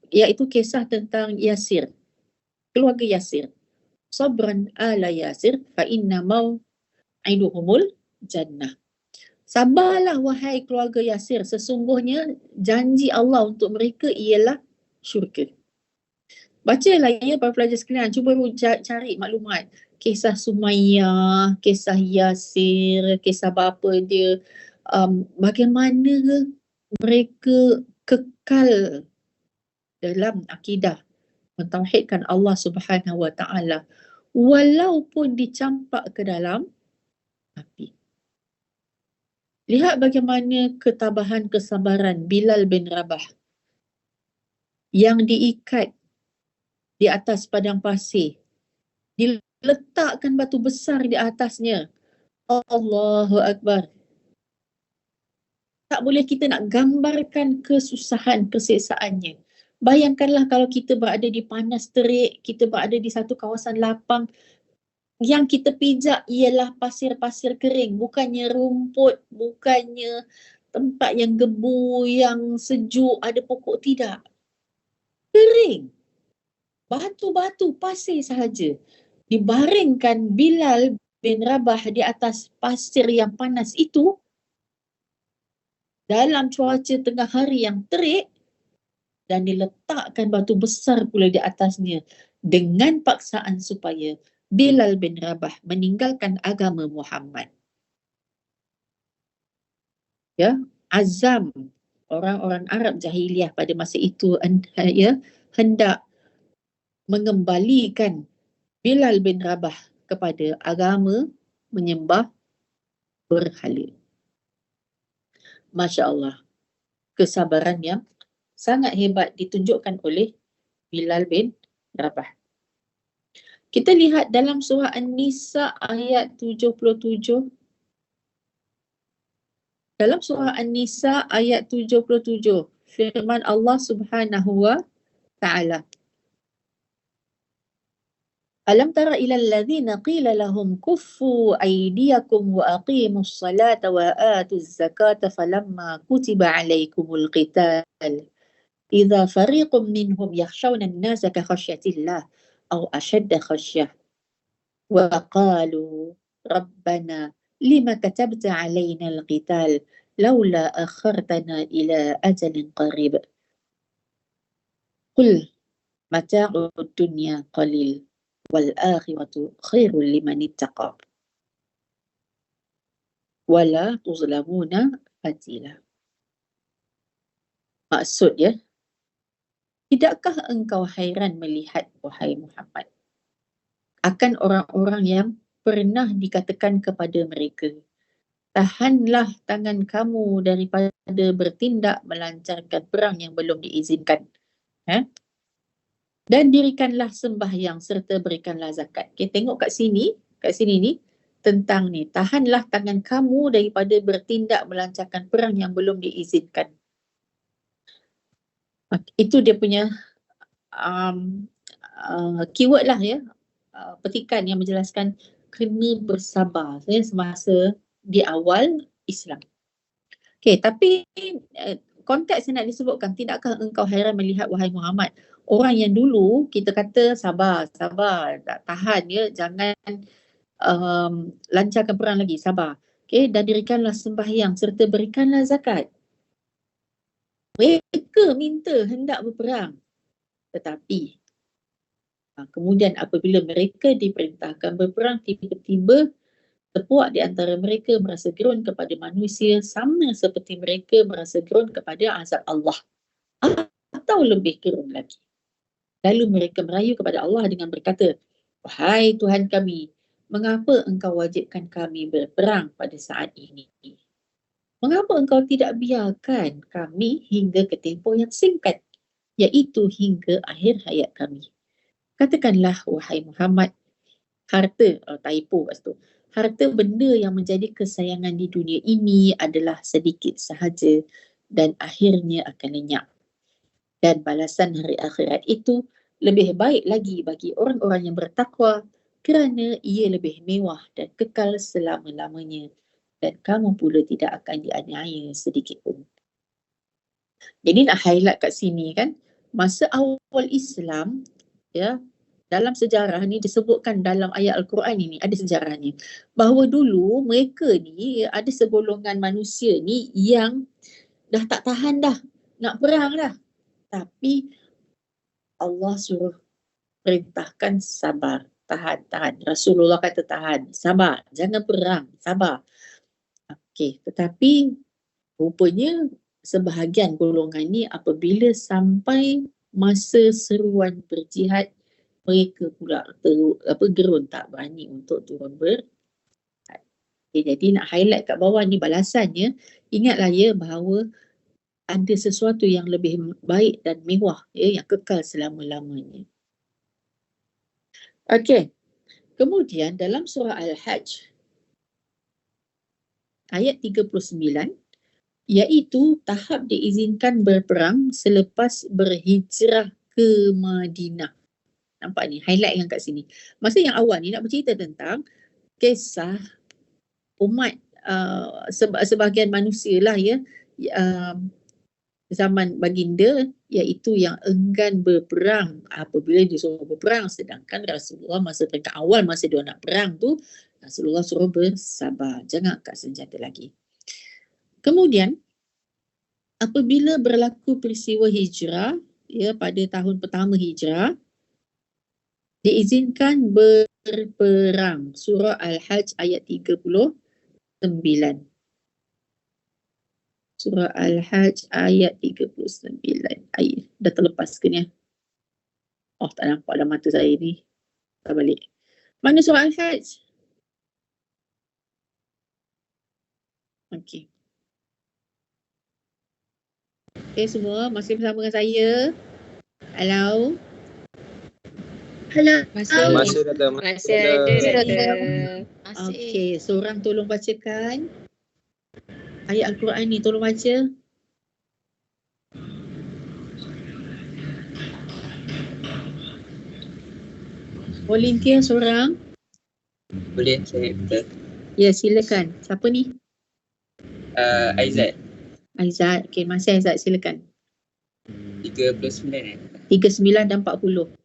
Speaker 4: iaitu kisah tentang Yasir, keluarga Yasir. Sabran ala Yasir fa inna mau'iduhumul jannah. Sabarlah wahai keluarga Yasir, sesungguhnya janji Allah untuk mereka ialah syurga. Bacalah ya para pelajar sekalian, cuba cari maklumat. Kisah Sumayyah, kisah Yasir, kisah bapa dia, bagaimana mereka kekal dalam akidah mentauhidkan Allah Subhanahu Wa Taala walaupun dicampak ke dalam api. Lihat bagaimana ketabahan kesabaran Bilal bin Rabah yang diikat di atas padang pasir, diletakkan batu besar di atasnya. Allahu Akbar. Tak boleh kita nak gambarkan kesusahan, keseksaannya. Bayangkanlah kalau kita berada di panas terik, kita berada di satu kawasan lapang, yang kita pijak ialah pasir-pasir kering, bukannya rumput, bukannya tempat yang gebu, yang sejuk, ada pokok, tidak. Kering. Batu-batu, pasir sahaja. Dibaringkan Bilal bin Rabah di atas pasir yang panas itu, dalam cuaca tengah hari yang terik, dan diletakkan batu besar pula di atasnya dengan paksaan supaya Bilal bin Rabah meninggalkan agama Muhammad. Ya, azam orang-orang Arab jahiliyah pada masa itu hendak mengembalikan Bilal bin Rabah kepada agama menyembah berhala. Masya Allah, kesabaran yang sangat hebat ditunjukkan oleh Bilal bin Rabah. Kita lihat dalam surah An-Nisa ayat 77. Dalam surah An-Nisa ayat 77, firman Allah Subhanahu wa Ta'ala. Alam tara ila alladhina qila lahum kuffu aydiyakum wa aqimus salata wa atuz zakata falamma kutiba alaikumul qital idza fariqum minhum yakhshawna an-nasa ka khashyatillah aw ashadda khasyah wa qalu rabbana lima katabta alaina al-qital laula akhartana ila ajalin qarib qul mata'ud dunya qalil wal akhiratu khairul liman ittaqa wala tuzlamuna fatila. Maksud ya, tidakkah engkau hairan melihat wahai Muhammad akan orang-orang yang pernah dikatakan kepada mereka, tahanlah tangan kamu daripada bertindak melancarkan perang yang belum diizinkan. Dan dirikanlah sembahyang serta berikanlah zakat. Okay, tengok kat sini ni tentang ni, tahanlah tangan kamu daripada bertindak melancarkan perang yang belum diizinkan. Itu dia punya keyword lah ya, petikan yang menjelaskan kena bersabar semasa di awal Islam. Okay, tapi konteks yang nak disebutkan, tidakkah engkau hairan melihat wahai Muhammad, orang yang dulu kita kata sabar, tahan ya, jangan lancarkan perang lagi, sabar. Okay, dan dirikanlah sembahyang serta berikanlah zakat. Mereka minta hendak berperang, tetapi kemudian apabila mereka diperintahkan berperang, tiba-tiba sepuak di antara mereka merasa gerun kepada manusia sama seperti mereka merasa gerun kepada azab Allah, atau lebih gerun lagi. Lalu mereka merayu kepada Allah dengan berkata, wahai Tuhan kami, mengapa engkau wajibkan kami berperang pada saat ini? Mengapa engkau tidak biarkan kami hingga ke tempoh yang singkat, iaitu hingga akhir hayat kami? Katakanlah wahai Muhammad, harta harta benda yang menjadi kesayangan di dunia ini adalah sedikit sahaja dan akhirnya akan lenyap. Dan balasan hari akhirat itu lebih baik lagi bagi orang-orang yang bertakwa kerana ia lebih mewah dan kekal selama-lamanya. Dan kamu pula tidak akan dianiaya sedikit pun. Jadi nak highlight kat sini kan, masa awal Islam, ya, dalam sejarah ni disebutkan dalam ayat Al-Quran ini, ada sejarahnya, bahawa dulu mereka ni ada segolongan manusia ni yang dah tak tahan dah, nak perang dah. Tapi Allah suruh perintahkan sabar, tahan. Rasulullah kata tahan, sabar, jangan perang, sabar. Okey, tetapi rupanya sebahagian golongan ni apabila sampai masa seruan berjihad, mereka pula gerun tak berani untuk turun berjihad. Okay, jadi nak highlight kat bawah ni balasannya, ingatlah ya bahawa ada sesuatu yang lebih baik dan mewah, ya, yang kekal selama-lamanya. Okey, kemudian dalam surah Al-Hajj ayat 39, iaitu tahap diizinkan berperang selepas berhijrah ke Madinah. Nampak ni, highlight yang kat sini. Masa yang awal ni nak bercerita tentang kisah umat sebahagian manusia lah ya, zaman baginda, iaitu yang enggan berperang apabila disuruh berperang, sedangkan Rasulullah masa peringkat awal masa dia nak perang tu, Rasulullah suruh bersabar, jangan angkat senjata lagi. Kemudian apabila berlaku peristiwa hijrah, ya, pada tahun pertama hijrah, diizinkan berperang. Surah Al-Hajj ayat 39. Surah Al-Hajj ayat 39. Dah terlepas ke ni? Oh, tak nampak dah mata saya ni. Tak balik. Mana surah Al-Hajj? Okey. Okay, semua masih bersama dengan saya. Hello.
Speaker 5: Masih ada.
Speaker 4: Okey, seorang tolong bacakan ayat Al-Quran ni, tolong baca. Volunteer seorang.
Speaker 7: Boleh saya betul.
Speaker 4: Ya, silakan. Siapa ni?
Speaker 7: Aizat
Speaker 4: Aizat. Okey, masih Aizat, silakan.
Speaker 7: 39
Speaker 4: 39 dan 40.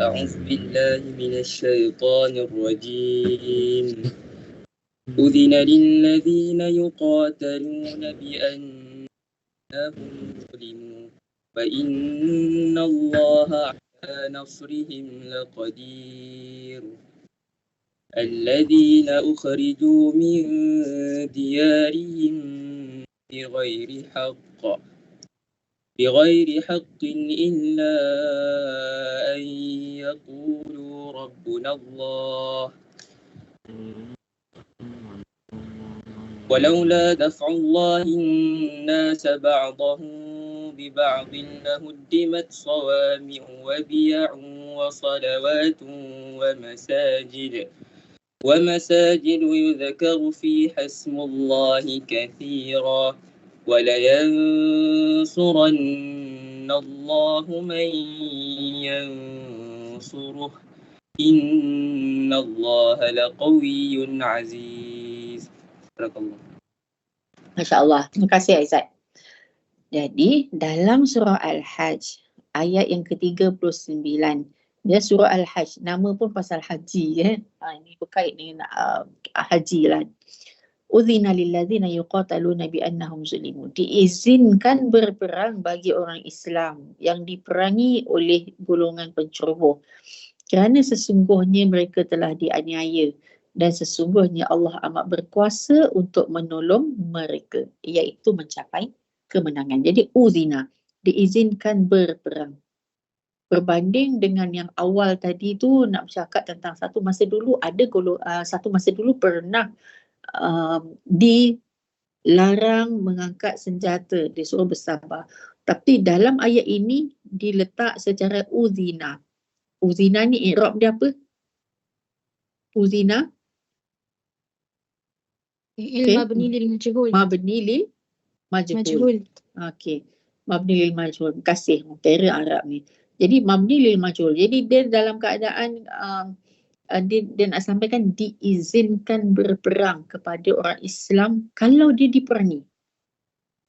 Speaker 7: أعوذ بالله من الشيطان الرجيم أذن للذين يقاتلون بأنهم ظلموا وإن الله على نصرهم لقدير الذين أخرجوا من ديارهم بغير حق إلا أن يقولوا ربنا الله ولولا دفع الله الناس بعضهم ببعض لهدمت صوامع وبيع وصلوات ومساجد يذكر فيها اسم الله كثيرا ولينصرن الله من ينصره إن الله لقوي عزيز.
Speaker 4: Masya Allah. Terima kasih Aizat. Jadi dalam surah Al-Hajj ayat yang ke-39, dia surah Al-Hajj, nama pun pasal haji ya. Ini berkait dengan haji lah. Udhina lilladzina yuqataluna biannahum zulimu. Diizinkan berperang bagi orang Islam yang diperangi oleh golongan penceroboh kerana sesungguhnya mereka telah dianiaya dan sesungguhnya Allah amat berkuasa untuk menolong mereka, iaitu mencapai kemenangan. Jadi udhina, diizinkan berperang. Berbanding dengan yang awal tadi tu nak bercakap tentang satu masa dulu pernah dilarang mengangkat senjata, disuruh bersabar. Tapi dalam ayat ini diletak secara uzina. Uzina ni i'rab dia apa? uzina
Speaker 1: Fi'il mabni lil majhul.
Speaker 4: mabni lil majhul.
Speaker 1: Majhul.
Speaker 4: Okey. Mabni lil majhul. Terima kasih. Kira Arab ni. Jadi mabni lil majhul. Jadi dia dalam keadaan dia nak sampaikan diizinkan berperang kepada orang Islam kalau dia diperangi.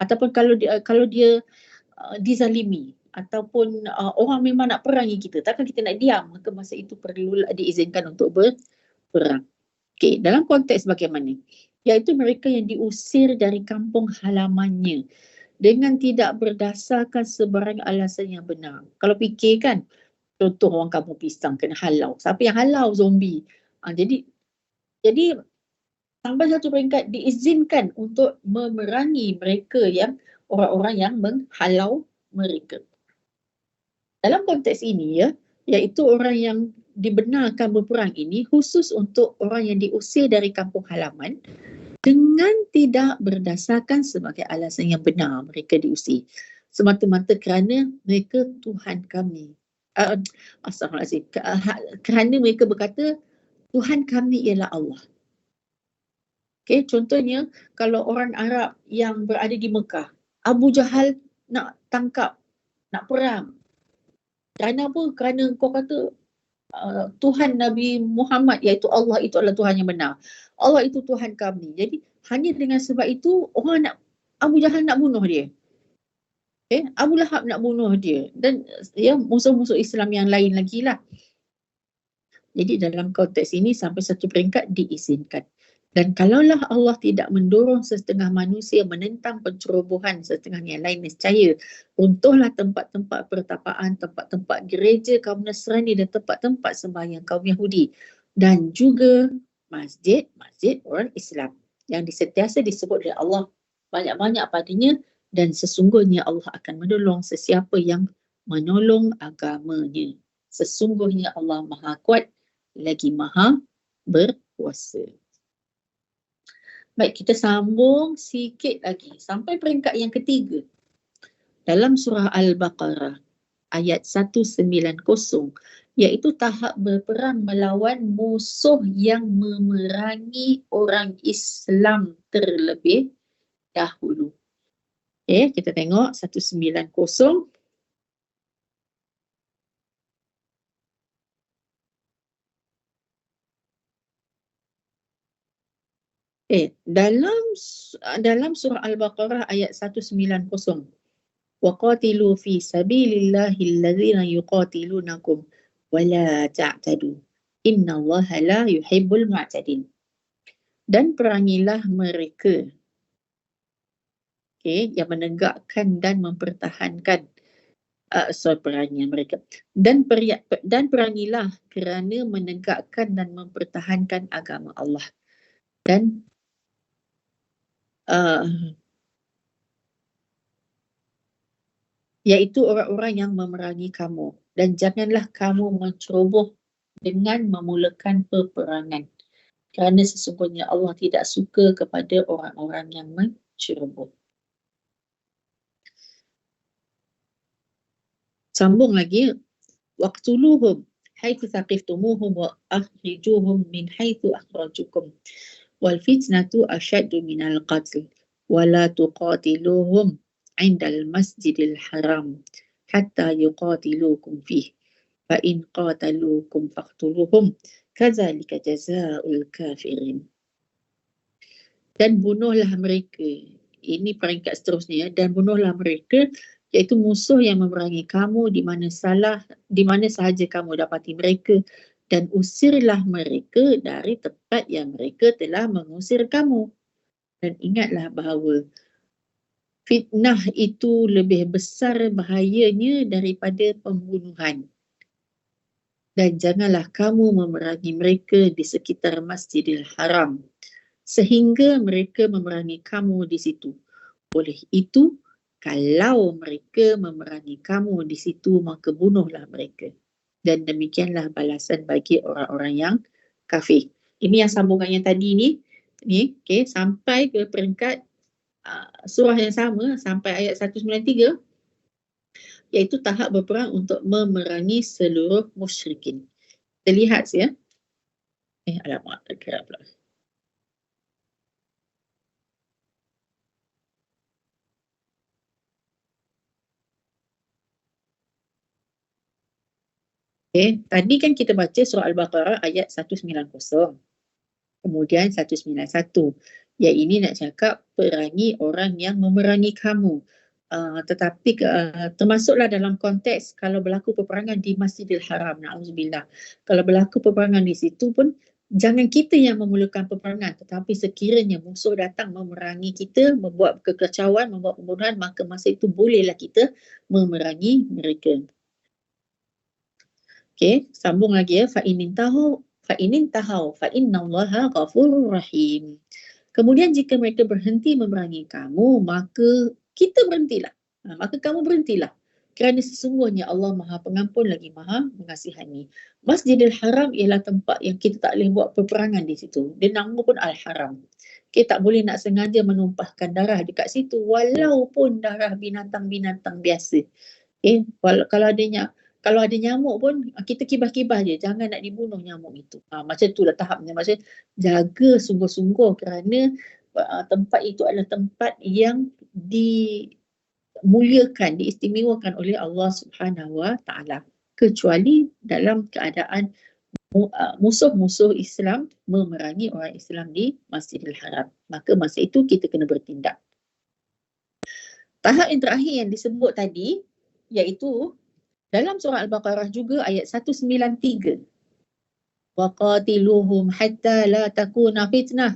Speaker 4: Ataupun kalau dia dizalimi ataupun orang memang nak perangi kita. Takkan kita nak diam. Maka masa itu perlu diizinkan untuk berperang. Okey, dalam konteks bagaimana? Iaitu mereka yang diusir dari kampung halamannya dengan tidak berdasarkan sebarang alasan yang benar. Kalau fikirkan, contoh orang kampung pisang kena halau. Siapa yang halau? Zombie. Jadi sampai satu peringkat diizinkan untuk memerangi mereka yang orang-orang yang menghalau mereka. Dalam konteks ini iaitu orang yang dibenarkan berperang ini khusus untuk orang yang diusir dari kampung halaman dengan tidak berdasarkan sebagai alasan yang benar mereka diusir. Semata-mata kerana mereka Tuhan kami. Astaghfirullahaladzim. Kerana mereka berkata Tuhan kami ialah Allah. Okay, contohnya kalau orang Arab yang berada di Mekah, Abu Jahal nak tangkap, nak perang. Kerana apa? Kerana kau kata Tuhan Nabi Muhammad iaitu Allah itu adalah Tuhan yang benar. Allah itu Tuhan kami. Jadi hanya dengan sebab itu Abu Jahal nak bunuh dia. Okay? Abu Lahab nak bunuh dia. Dan musuh-musuh Islam yang lain lagi lah. Jadi dalam konteks ini sampai satu peringkat diizinkan. Dan kalaulah Allah tidak mendorong setengah manusia menentang pencerobohan setengah yang lain, nescaya runtuhlah tempat-tempat pertapaan, tempat-tempat gereja kaum Nasrani dan tempat-tempat sembahyang kaum Yahudi. Dan juga masjid-masjid orang Islam yang sentiasa disebut oleh Allah banyak-banyak padanya, dan sesungguhnya Allah akan menolong sesiapa yang menolong agamanya. Sesungguhnya Allah Maha Kuat lagi Maha Berkuasa. Baik, kita sambung sikit lagi sampai peringkat yang ketiga. Dalam surah Al-Baqarah ayat 190, iaitu tahap berperang melawan musuh yang memerangi orang Islam terlebih dahulu. Okay, kita tengok 190. Dalam surah Al-Baqarah ayat 190. وَقَاتِلُوا فِي سَبِيلِ اللَّهِ الَّذِينَ يُقَاتِلُونَكُمْ وَلَا تَعْتَدُوا إِنَّ اللَّهَ لَا يُحِبُّ الْمُعْتَدِينَ. Dan perangilah mereka yang menegakkan dan mempertahankan perangian mereka. Dan perangilah kerana menegakkan dan mempertahankan agama Allah. Dan iaitu orang-orang yang memerangi kamu, dan janganlah kamu menceroboh dengan memulakan peperangan, kerana sesungguhnya Allah tidak suka kepada orang-orang yang menceroboh. Sambung lagi, waqtuluhum haitsu thaqiftumuhum wa akhrijuhum min haitsu akhrajukum wal fitnatu asyaddu minal qatl wa la tuqatiluhum 'indal masjidil haram hatta yuqatilukum fihi fa in qataluukum faqtuluhum kadzalika jazaa'ul kafirin. Dan bunuhlah mereka. Ini peringkat seterusnya, dan bunuhlah mereka iaitu musuh yang memerangi kamu di mana sahaja kamu dapati mereka, dan usirlah mereka dari tempat yang mereka telah mengusir kamu. Dan ingatlah bahawa fitnah itu lebih besar bahayanya daripada pembunuhan. Dan janganlah kamu memerangi mereka di sekitar Masjidil Haram sehingga mereka memerangi kamu di situ. Oleh itu, kalau mereka memerangi kamu di situ, maka bunuhlah mereka. Dan demikianlah balasan bagi orang-orang yang kafir. Ini yang sambungannya tadi ni okay, sampai ke peringkat surah yang sama, sampai ayat 193, iaitu tahap berperang untuk memerangi seluruh musyrikin. Kita lihat ya. Alamak, terkira pula. Tadi kan kita baca surah Al-Baqarah ayat 190. Kemudian 191. Yang ini nak cakap perangi orang yang memerangi kamu. Tetapi termasuklah dalam konteks kalau berlaku peperangan di Masjidil Haram, na'udzubillah. Kalau berlaku peperangan di situ pun jangan kita yang memulakan peperangan, tetapi sekiranya musuh datang memerangi kita, membuat kekacauan, membuat pembunuhan, maka masa itu bolehlah kita memerangi mereka. Okey, sambung lagi ya. Fa in tahu fa innallaha ghafurur rahim. Kemudian jika mereka berhenti memerangi kamu, maka kita berhentilah. Maka kamu berhentilah. Kerana sesungguhnya Allah Maha Pengampun lagi Maha Mengasihani. Masjidil Haram ialah tempat yang kita tak boleh buat peperangan di situ. Dia nama pun Al-Haram. Kita tak boleh nak sengaja menumpahkan darah dekat situ walaupun darah binatang-binatang biasa. Kalau ada nyamuk pun kita kibas-kibas je, jangan nak dibunuh nyamuk itu. Macam itulah tahapnya. Maksudnya jaga sungguh-sungguh kerana tempat itu adalah tempat yang dimuliakan, diistimewakan oleh Allah Subhanahu Wa Taala. Kecuali dalam keadaan musuh-musuh Islam memerangi orang Islam di Masjidil Haram. Maka masa itu kita kena bertindak. Tahap yang terakhir yang disebut tadi iaitu dalam surah Al-Baqarah juga ayat 193. وَقَاتِلُوهُمْ حَتَّى لَا تَكُونَ فِتْنَةٌ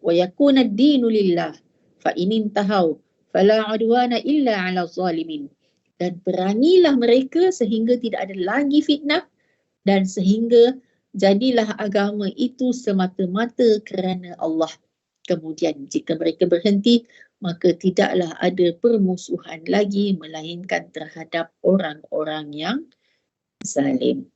Speaker 4: وَيَكُونَ الدِّينُ لِلَّهِ فَإِنِ انْتَهَوْا فَلَا عُدْوَانَ إِلَّا عَلَى الظَّالِمِينَ. Dan perangilah mereka sehingga tidak ada lagi fitnah dan sehingga jadilah agama itu semata-mata kerana Allah. Kemudian jika mereka berhenti, maka tidaklah ada permusuhan lagi melainkan terhadap orang-orang yang zalim.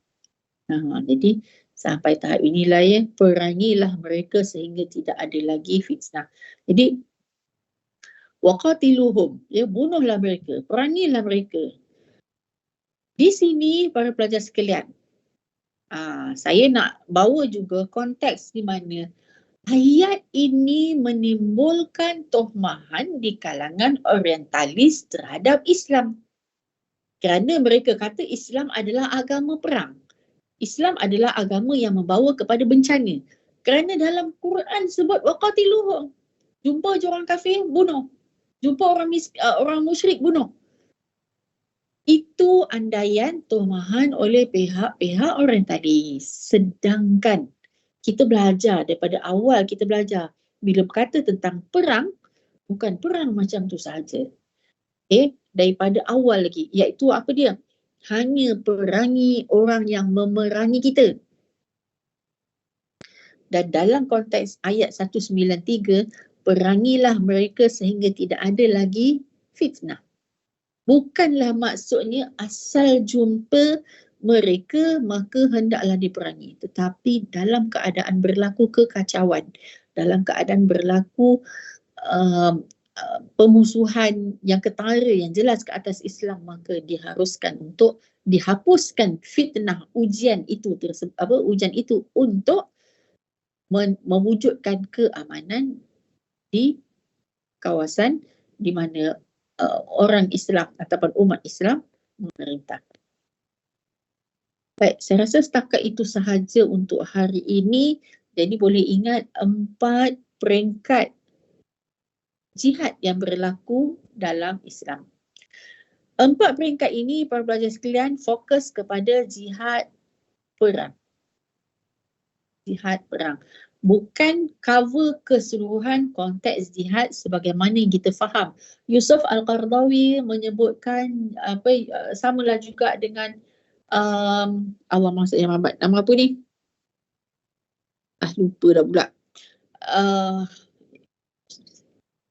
Speaker 4: Jadi sampai tahap inilah ya, perangilah mereka sehingga tidak ada lagi fitnah. Jadi waqatiluhum, ya, bunuhlah mereka, perangilah mereka. Di sini para pelajar sekalian, saya nak bawa juga konteks di mana ayat ini menimbulkan tohmahan di kalangan orientalis terhadap Islam. Kerana mereka kata Islam adalah agama perang. Islam adalah agama yang membawa kepada bencana. Kerana dalam Quran sebut waqatiluhum. Jumpa je orang kafir, bunuh. Jumpa orang musyrik, bunuh. Itu andaian tohmahan oleh pihak-pihak orientalis. Sedangkan kita belajar daripada awal, kita belajar bila berkata tentang perang, bukan perang macam tu sahaja. Daripada awal lagi, iaitu apa dia? Hanya perangi orang yang memerangi kita. Dan dalam konteks ayat 193, perangilah mereka sehingga tidak ada lagi fitnah. Bukanlah maksudnya asal jumpa mereka maka hendaklah diperangi, tetapi dalam keadaan berlaku kekacauan, dalam keadaan berlaku pemusuhan yang ketara yang jelas ke atas Islam, maka diharuskan untuk dihapuskan fitnah ujian itu untuk mewujudkan keamanan di kawasan di mana orang Islam ataupun umat Islam memerintah. Baik, saya rasa setakat itu sahaja untuk hari ini. Jadi boleh ingat 4 peringkat jihad yang berlaku dalam Islam. 4 peringkat ini para pelajar sekalian fokus kepada jihad perang. Jihad perang. Bukan cover keseluruhan konteks jihad sebagaimana yang kita faham. Yusuf Al-Qaradawi menyebutkan samalah juga dengan awal masa yang lambat. Nama apa ni? Lupa dah pula.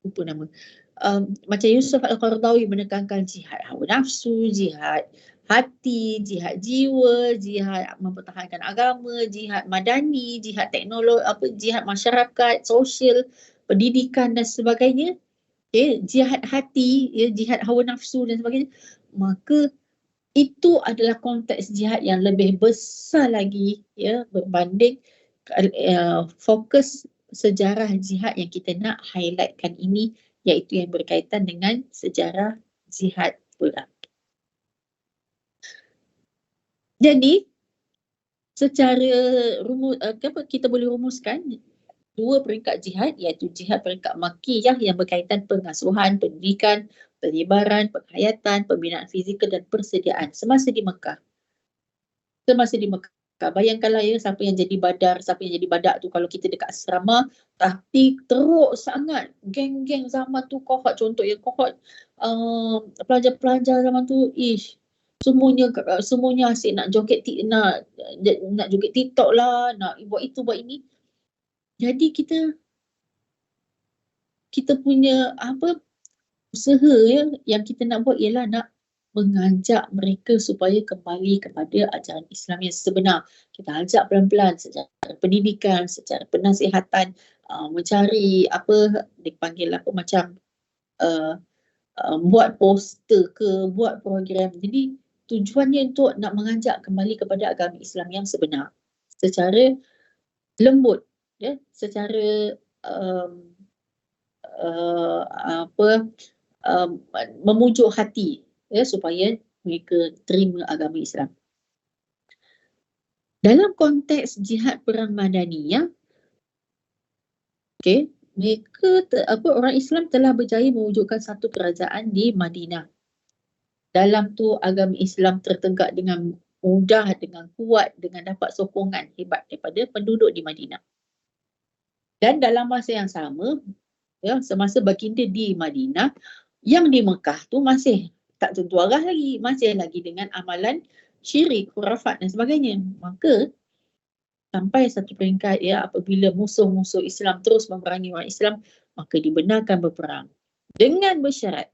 Speaker 4: Lupa nama. Macam Yusuf Al-Qaradawi menekankan jihad hawa nafsu, jihad hati, jihad jiwa, jihad mempertahankan agama, jihad madani, jihad teknologi, jihad masyarakat, sosial, pendidikan dan sebagainya. Jihad hati, jihad hawa nafsu dan sebagainya. Maka itu adalah konteks jihad yang lebih besar lagi berbanding fokus sejarah jihad yang kita nak highlightkan ini iaitu yang berkaitan dengan sejarah jihad perang. Jadi secara kita boleh rumuskan dua peringkat jihad iaitu jihad peringkat Makkiyah yang berkaitan pengasuhan, pendidikan, penyebaran, penghayatan, pembinaan fizikal dan persediaan semasa di Mekah. Bayangkanlah ya siapa yang jadi badar, siapa yang jadi badak tu kalau kita dekat asrama tapi teruk sangat geng-geng zaman tu, kohort contohnya kohort pelajar-pelajar zaman tu semuanya asyik nak joget nak joget TikTok lah, nak buat itu buat ini. Jadi kita punya usaha ya yang kita nak buat ialah nak mengajak mereka supaya kembali kepada ajaran Islam yang sebenar. Kita ajak pelan-pelan secara pendidikan, secara penasihatan, mencari dipanggil macam buat poster ke, buat program. Jadi tujuannya untuk nak mengajak kembali kepada agama Islam yang sebenar secara lembut, ya, secara memujuk hati, ya, supaya mereka terima agama Islam. Dalam konteks jihad perang Madaniyah, mereka orang Islam telah berjaya mewujudkan satu kerajaan di Madinah. Dalam tu agama Islam tertegak dengan mudah, dengan kuat, dengan dapat sokongan hebat daripada penduduk di Madinah. Dan dalam masa yang sama, ya, semasa baginda di Madinah, yang di Mekah tu masih tak tentu arah lagi, masih lagi dengan amalan syirik, khurafat dan sebagainya. Maka sampai satu peringkat, ya, apabila musuh-musuh Islam terus memerangi orang Islam, maka dibenarkan berperang dengan bersyarat,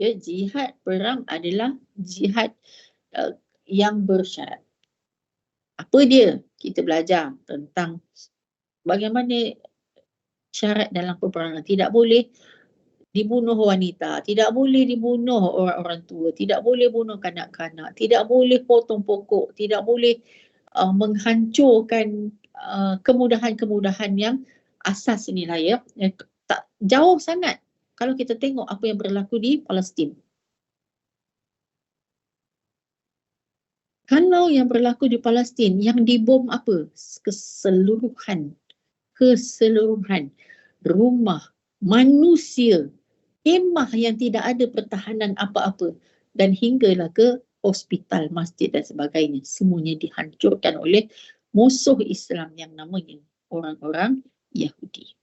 Speaker 4: ya, jihad perang adalah jihad yang bersyarat. Apa dia? Kita belajar tentang bagaimana syarat dalam peperangan. Tidak boleh dibunuh wanita, tidak boleh dibunuh orang-orang tua, tidak boleh bunuh kanak-kanak, tidak boleh potong pokok, tidak boleh menghancurkan kemudahan-kemudahan yang asas inilah, ya. Tak jauh sangat kalau kita tengok apa yang berlaku di Palestin. Kalau yang berlaku di Palestin, yang dibom apa? Keseluruhan rumah, manusia, kemah yang tidak ada pertahanan apa-apa, dan hinggalah ke hospital, masjid dan sebagainya. Semuanya dihancurkan oleh musuh Islam yang namanya orang-orang Yahudi.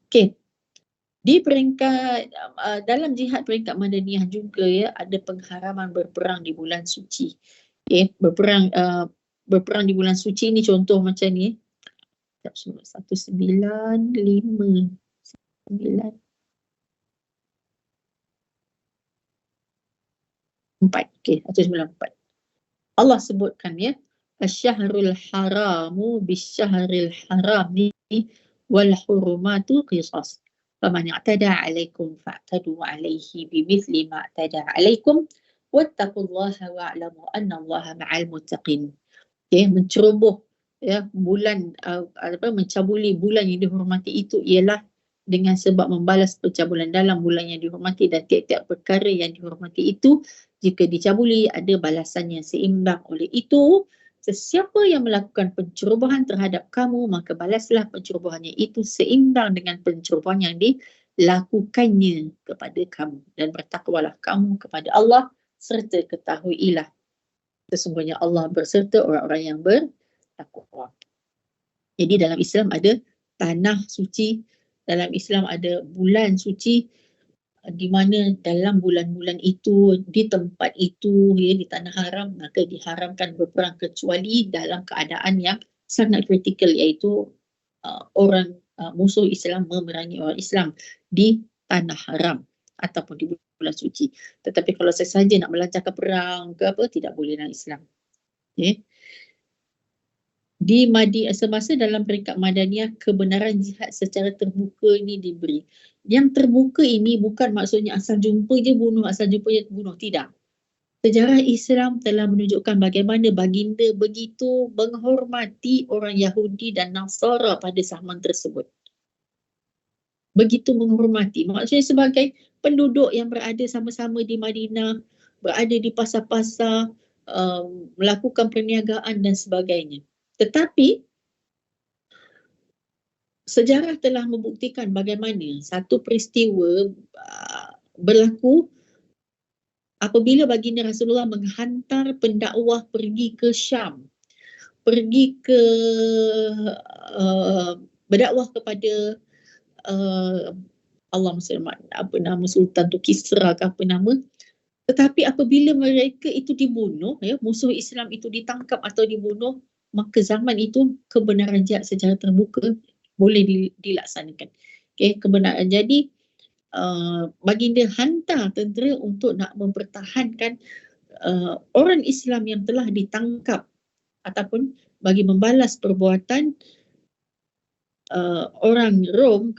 Speaker 4: Okey. Di peringkat dalam jihad peringkat Madaniyah juga, ya, ada pengharaman berperang di bulan suci. Berperang di bulan suci ni contoh macam ni. 1959. Okey, 194. Allah sebutkan, ya, asy-syahrul haramu bisy-syahril harami wal hurumatu qisas. Faman i'tada 'alaikum fa'tadu 'alaihi bimithli ma i'tada 'alaikum wattaqullaha wa'lamu annallaha ma'al muttaqin. Menceroboh, ya, bulan mencabuli bulan yang dihormati itu ialah dengan sebab membalas pencabulan dalam bulan yang dihormati, dan tiap-tiap perkara yang dihormati itu jika dicabuli ada balasan yang seimbang. Oleh itu, sesiapa yang melakukan pencerobohan terhadap kamu, maka balaslah pencerobohannya itu seimbang dengan pencerobohan yang dilakukannya kepada kamu, dan bertakwalah kamu kepada Allah serta ketahuilah sesungguhnya Allah berserta orang-orang yang bertakwa. Jadi dalam Islam ada tanah suci, dalam Islam ada bulan suci, di mana dalam bulan-bulan itu, di tempat itu, ya, di tanah haram, maka diharamkan berperang kecuali dalam keadaan yang sangat kritikal, iaitu musuh Islam memerangi orang Islam di tanah haram ataupun di bulan suci. Tetapi kalau sesaja nak melancarkan perang ke apa, tidak boleh dalam Islam. Okay. Semasa dalam peringkat Madaniyah, kebenaran jihad secara terbuka ini diberi. Yang terbuka ini bukan maksudnya asal jumpa je bunuh, asal jumpa je bunuh. Tidak. Sejarah Islam telah menunjukkan bagaimana baginda begitu menghormati orang Yahudi dan Nasara pada zaman tersebut. Begitu menghormati. Maksudnya sebagai penduduk yang berada sama-sama di Madinah, berada di pasar-pasar, melakukan perniagaan dan sebagainya. Tetapi sejarah telah membuktikan bagaimana satu peristiwa berlaku apabila baginda Rasulullah menghantar pendakwah pergi ke Syam, pergi ke berdakwah kepada Allah apa nama Sultan tu, Kisra ke apa nama. Tetapi apabila mereka itu dibunuh, musuh Islam itu ditangkap atau dibunuh, maka zaman itu kebenaran jihad secara terbuka boleh dilaksanakan. Kebenaran. Jadi baginda hantar tentera untuk nak mempertahankan orang Islam yang telah ditangkap ataupun bagi membalas perbuatan orang Rom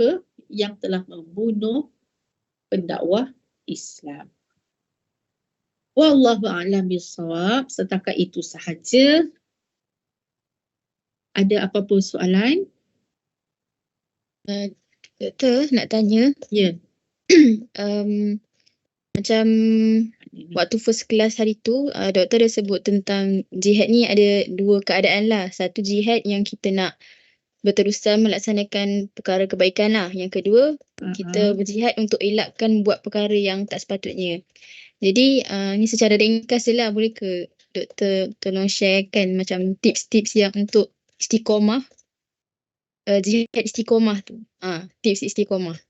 Speaker 4: yang telah membunuh pendakwah Islam. Wallahu a'lam bissawab. Setakat itu sahaja. Ada apa-apa soalan?
Speaker 3: Doktor nak tanya.
Speaker 4: Ya.
Speaker 3: Macam waktu first class hari tu, doktor dah sebut tentang jihad ni ada dua keadaan lah. Satu jihad yang kita nak berterusan melaksanakan perkara kebaikan lah. Yang kedua, kita berjihad untuk elakkan buat perkara yang tak sepatutnya. Jadi ni secara ringkas je lah. Boleh ke doktor tolong sharekan macam tips-tips yang untuk istiqomah, jihad istiqomah tu. Tips istiqomah.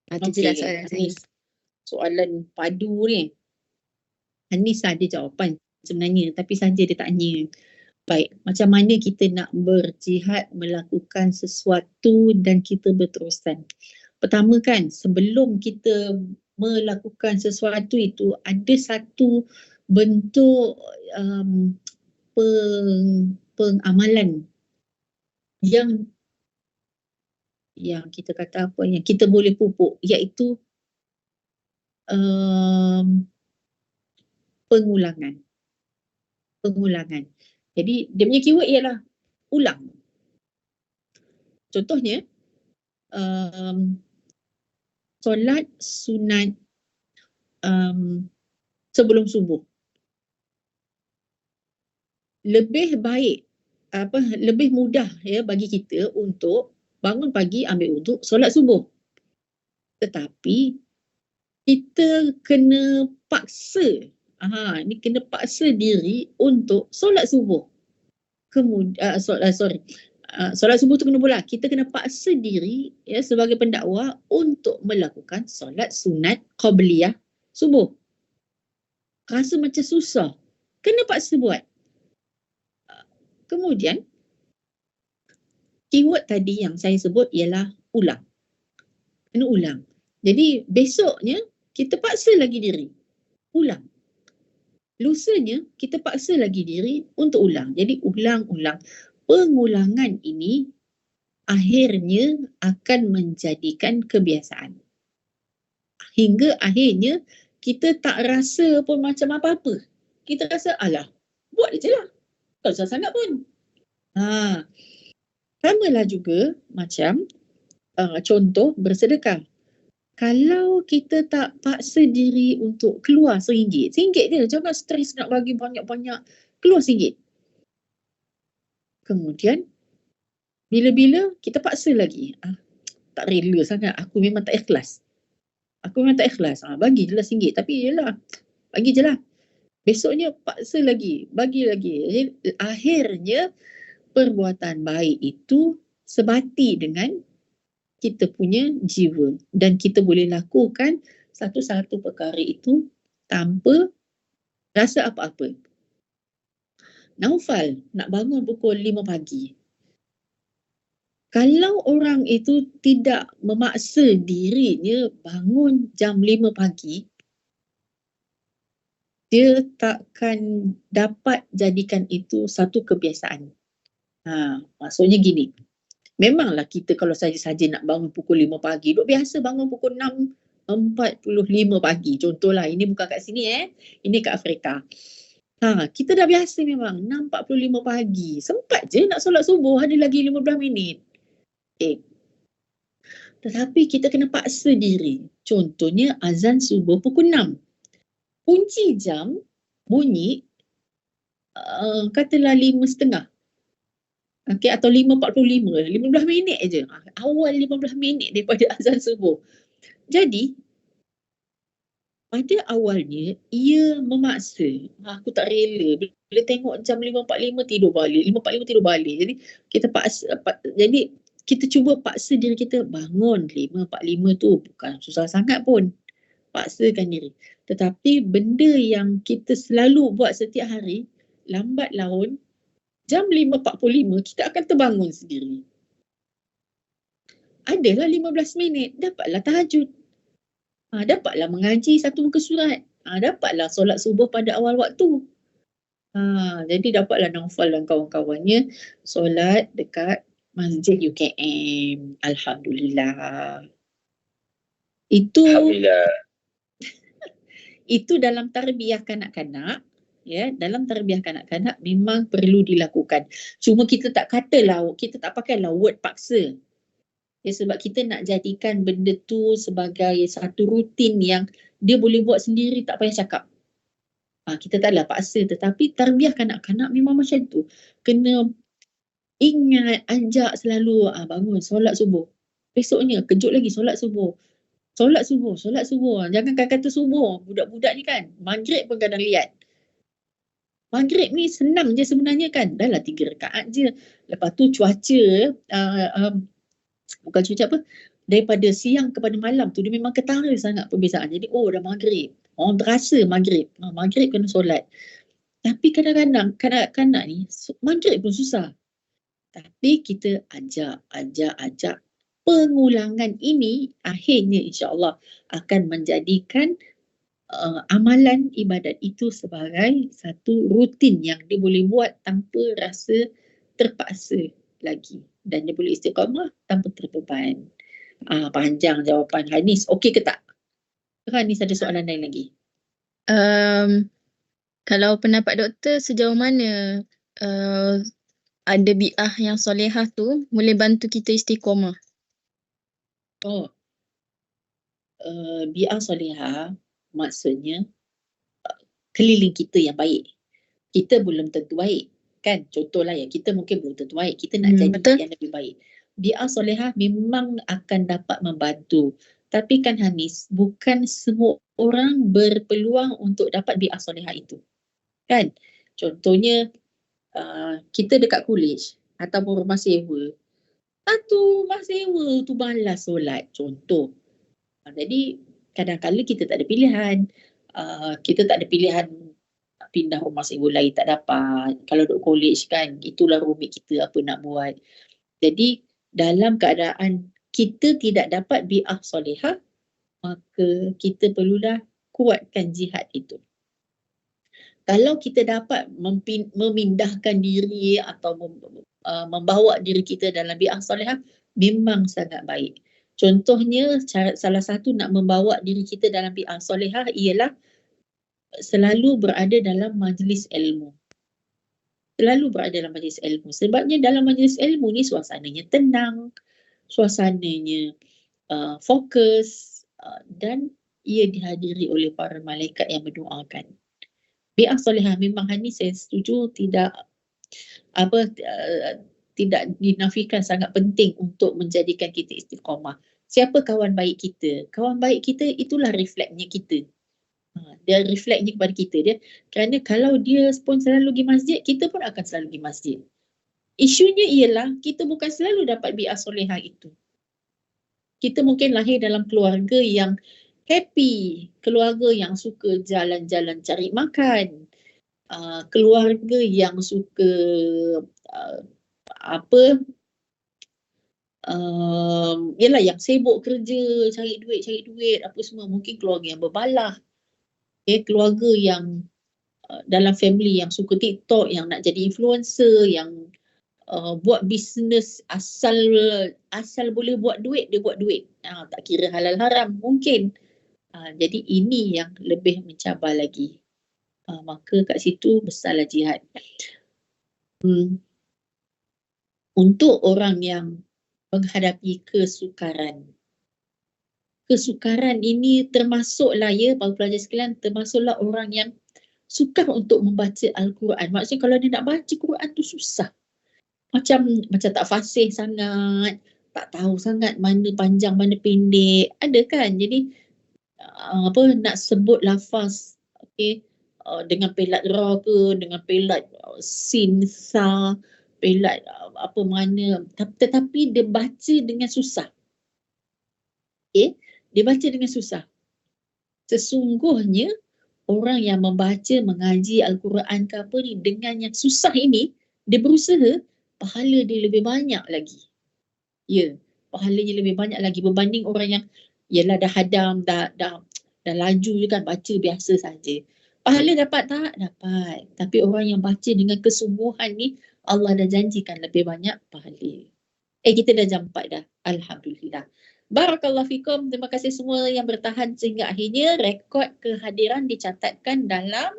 Speaker 3: Tu je lah soalan saya.
Speaker 4: Soalan padu ni. Anis ada jawapan sebenarnya, tapi saja dia tanya. Baik, macam mana kita nak berjihad, melakukan sesuatu dan kita berterusan. Pertama kan, sebelum kita melakukan sesuatu itu, ada satu bentuk pengamalan yang kita kata apa, yang kita boleh pupuk, iaitu pengulangan. Jadi dia punya keyword ialah ulang. Contohnya solat sunat sebelum subuh. Lebih baik lebih mudah bagi kita untuk bangun pagi, ambil wuduk, solat subuh. Tetapi kita kena paksa, ni kena paksa diri untuk solat subuh. Kemudian solat subuh tu kena pula, kita kena paksa diri sebagai pendakwa untuk melakukan solat sunat qabliyah subuh. Rasa macam susah, kena paksa buat. Kemudian keyword tadi yang saya sebut ialah ulang. Kena ulang. Jadi besoknya kita paksa lagi diri, ulang. Lusanya kita paksa lagi diri untuk ulang. Jadi ulang-ulang. Pengulangan ini akhirnya akan menjadikan kebiasaan. Hingga akhirnya kita tak rasa pun macam apa-apa. Kita rasa alah, buat je lah. Tak usah sangat pun. Samalah juga macam contoh bersedekah. Kalau kita tak paksa diri untuk keluar RM1 je, jangan stres nak bagi banyak-banyak, keluar RM1. Kemudian bila-bila kita paksa lagi, tak rela sangat, aku memang tak ikhlas. Bagi je lah RM1, tapi yelah, bagi je lah. Besoknya paksa lagi, bagi lagi. Jadi, akhirnya perbuatan baik itu sebati dengan kita punya jiwa dan kita boleh lakukan satu-satu perkara itu tanpa rasa apa-apa. Naufal nak bangun pukul 5 pagi. Kalau orang itu tidak memaksa dirinya bangun jam 5 pagi, dia takkan dapat jadikan itu satu kebiasaan. Maksudnya gini. Memanglah kita kalau saja-saja nak bangun pukul 5 pagi, duk biasa bangun pukul 6 4:45 pagi. Contohlah, ini bukan kat sini ini kat Afrika. Kita dah biasa memang 6:45 pagi. Sempat je nak solat subuh, ada lagi 15 minit. Tetapi kita kena paksa diri. Contohnya azan subuh pukul 6. Kunci jam bunyi katalah 5.30. Okey, atau 5:45, 15 minit je. Awal 15 minit daripada azan subuh. Jadi pada awalnya ia memaksa. Aku tak rela. Bila tengok jam 5:45 tidur balik, 5:45 tidur balik. Jadi kita jadi kita cuba paksa diri kita bangun 5:45 tu bukan susah sangat pun. Paksakan diri. Tetapi benda yang kita selalu buat setiap hari, lambat laun jam 5:45 kita akan terbangun sendiri. Adalah 15 minit, dapatlah tahajud. Dapatlah mengaji satu muka surat. Dapatlah solat subuh pada awal waktu. Jadi dapatlah Naufal dan kawan-kawannya solat dekat Masjid UKM. Alhamdulillah.
Speaker 2: Alhamdulillah.
Speaker 4: Itu dalam tarbiyah kanak-kanak. Ya, dalam tarbiyah kanak-kanak memang perlu dilakukan. Cuma kita tak katalah, kita tak pakailah word paksa. Ya, sebab kita nak jadikan benda tu sebagai satu rutin yang dia boleh buat sendiri, tak payah cakap. Kita taklah paksa, tetapi tarbiyah kanak-kanak memang macam tu. Kena ingat, ajak selalu bangun solat subuh. Besoknya kejut lagi solat subuh. Solat subuh. Jangan kata subuh. Budak-budak ni kan, maghrib pun kadang lihat. Maghrib ni senang je sebenarnya kan. Dah lah 3 rakaat je. Lepas tu cuaca, bukan cuaca apa, daripada siang kepada malam tu dia memang ketara sangat perbezaan. Jadi dah maghrib. Terasa maghrib. Maghrib kena solat. Tapi kadang-kadang kanak-kanak ni maghrib pun susah. Tapi kita ajak. Pengulangan ini akhirnya insya-Allah akan menjadikan amalan ibadat itu sebagai satu rutin yang dia boleh buat tanpa rasa terpaksa lagi. Dan dia boleh istiqamah tanpa terbeban. Panjang jawapan Hanis. Okey ke tak? Hanis ada soalan lain lagi?
Speaker 3: Kalau pendapat doktor, sejauh mana ada bi'ah yang solehah tu boleh bantu kita istiqamah?
Speaker 4: Bi'ah solehah maksudnya keliling kita yang baik. Kita belum tentu baik. Kan? Contohlah ya, kita mungkin belum tentu baik. Kita nak jadi
Speaker 3: betul.
Speaker 4: yang lebih baik. Bi'ah solehah memang akan dapat membantu. Tapi kan Hanis, bukan semua orang berpeluang untuk dapat bi'ah solehah itu. Kan? Contohnya, kita dekat college ataupun rumah sewa. Rumah sewa tu malas solat. Contoh. Jadi, kadang-kadang kita tak ada pilihan. Kita tak ada pilihan pindah rumah sewa lain, tak dapat. Kalau duduk college kan, itulah rumit kita apa nak buat. Jadi dalam keadaan kita tidak dapat bi'ah solehah, maka kita perlulah kuatkan jihad itu. Kalau kita dapat memindahkan diri atau membawa diri kita dalam bi'ah solehah, memang sangat baik. Contohnya, salah satu nak membawa diri kita dalam bi'ah solehah ialah selalu berada dalam majlis ilmu. Sebabnya dalam majlis ilmu ni suasananya tenang, suasananya fokus dan ia dihadiri oleh para malaikat yang mendoakan. Bi'ah solehah memang saya setuju tidak dinafikan sangat penting untuk menjadikan kita istiqamah. Siapa kawan baik kita? Kawan baik kita itulah refleksnya kita. Dia refleksnya kepada kita. Kerana kalau dia pun selalu pergi masjid, kita pun akan selalu pergi masjid. Isunya ialah kita bukan selalu dapat bi'ah solehah itu. Kita mungkin lahir dalam keluarga yang happy, keluarga yang suka jalan-jalan cari makan, keluarga yang suka yang sibuk kerja, cari duit apa semua. Mungkin keluarga yang berbalah. Keluarga yang dalam family yang suka TikTok, yang nak jadi influencer, yang buat bisnes asal boleh buat duit, dia buat duit. Tak kira halal haram mungkin. Jadi ini yang lebih mencabar lagi. Maka kat situ besarlah jihad. Untuk orang yang menghadapi kesukaran. Kesukaran ini termasuklah para pelajar sekalian, termasuklah orang yang sukar untuk membaca Al-Quran. Maksudnya kalau dia nak baca Quran tu susah. Macam tak fasih sangat, tak tahu sangat mana panjang mana pendek. Ada kan? Jadi nak sebut lafaz dengan pelat ra ke, dengan pelat sin sa, pelat apa mana, tetapi dia baca dengan susah. Dia baca dengan susah. Sesungguhnya orang yang membaca, mengaji Al-Quran ke apa ni dengan yang susah ini, dia berusaha, pahala dia lebih banyak lagi. Pahalanya lebih banyak lagi berbanding orang yang yelah dah hadam, dah laju je kan, baca biasa saja. Pahala dapat tak? Dapat. Tapi orang yang baca dengan kesungguhan ni, Allah dah janjikan lebih banyak pahala. Kita dah jam 4 dah. Alhamdulillah. Barakallahu fikum. Terima kasih semua yang bertahan sehingga akhirnya. Rekod kehadiran dicatatkan dalam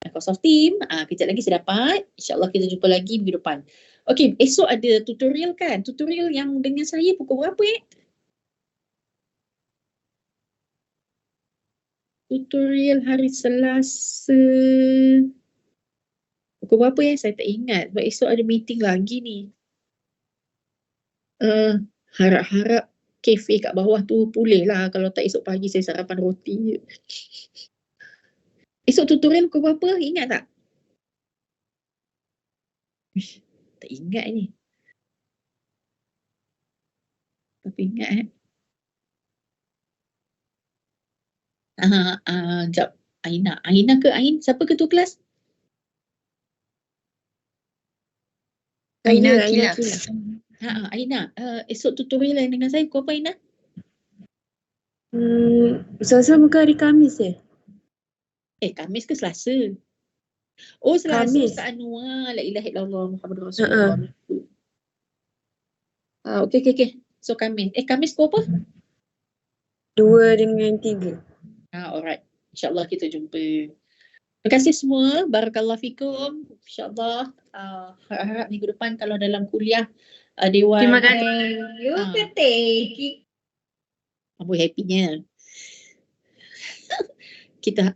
Speaker 4: Microsoft Team. Kejap lagi saya dapat. InsyaAllah kita jumpa lagi minggu depan. Okey, esok ada tutorial kan? Tutorial yang dengan saya pukul berapa Tutorial hari Selasa. Pukul berapa saya tak ingat. Sebab esok ada meeting lagi ni. Harap-harap kafe kat bawah tu pulih lah. Kalau tak esok pagi saya sarapan roti. Esok tutorial pukul berapa? Ingat tak? Tak ingat ni. Tapi ingat Sekejap. Aina ke Ain? Siapa ketua kelas?
Speaker 3: Aina.
Speaker 4: Aina. Esok tutorial lain dengan saya. Kau apa Aina?
Speaker 8: Selasa bukan hari Khamis
Speaker 4: Khamis ke Selasa? Oh, Selasa.
Speaker 8: Khamis.
Speaker 4: Ustaz Anwar. La ilaha illallah Muhammad Rasulullah. Okey. So Khamis. Khamis kau apa?
Speaker 8: 2 dengan 3.
Speaker 4: Alright. InsyaAllah kita jumpa. Terima kasih semua. Barakallahu fikum. InsyaAllah harap-harap minggu depan kalau dalam kuliah Dewan.
Speaker 1: Terima kasih. You ketik.
Speaker 4: Kamu happy-nya.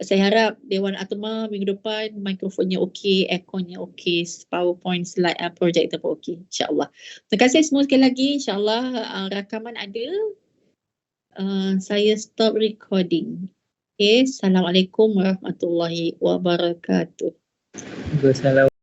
Speaker 4: Saya harap Dewan Atma minggu depan mikrofonnya okey, airconnya okey, PowerPoint slide projector pun okey, insyaAllah. Terima kasih semua sekali lagi. InsyaAllah rakaman ada. Saya stop recording. Assalamualaikum warahmatullahi wabarakatuh.
Speaker 7: Assalamualaikum.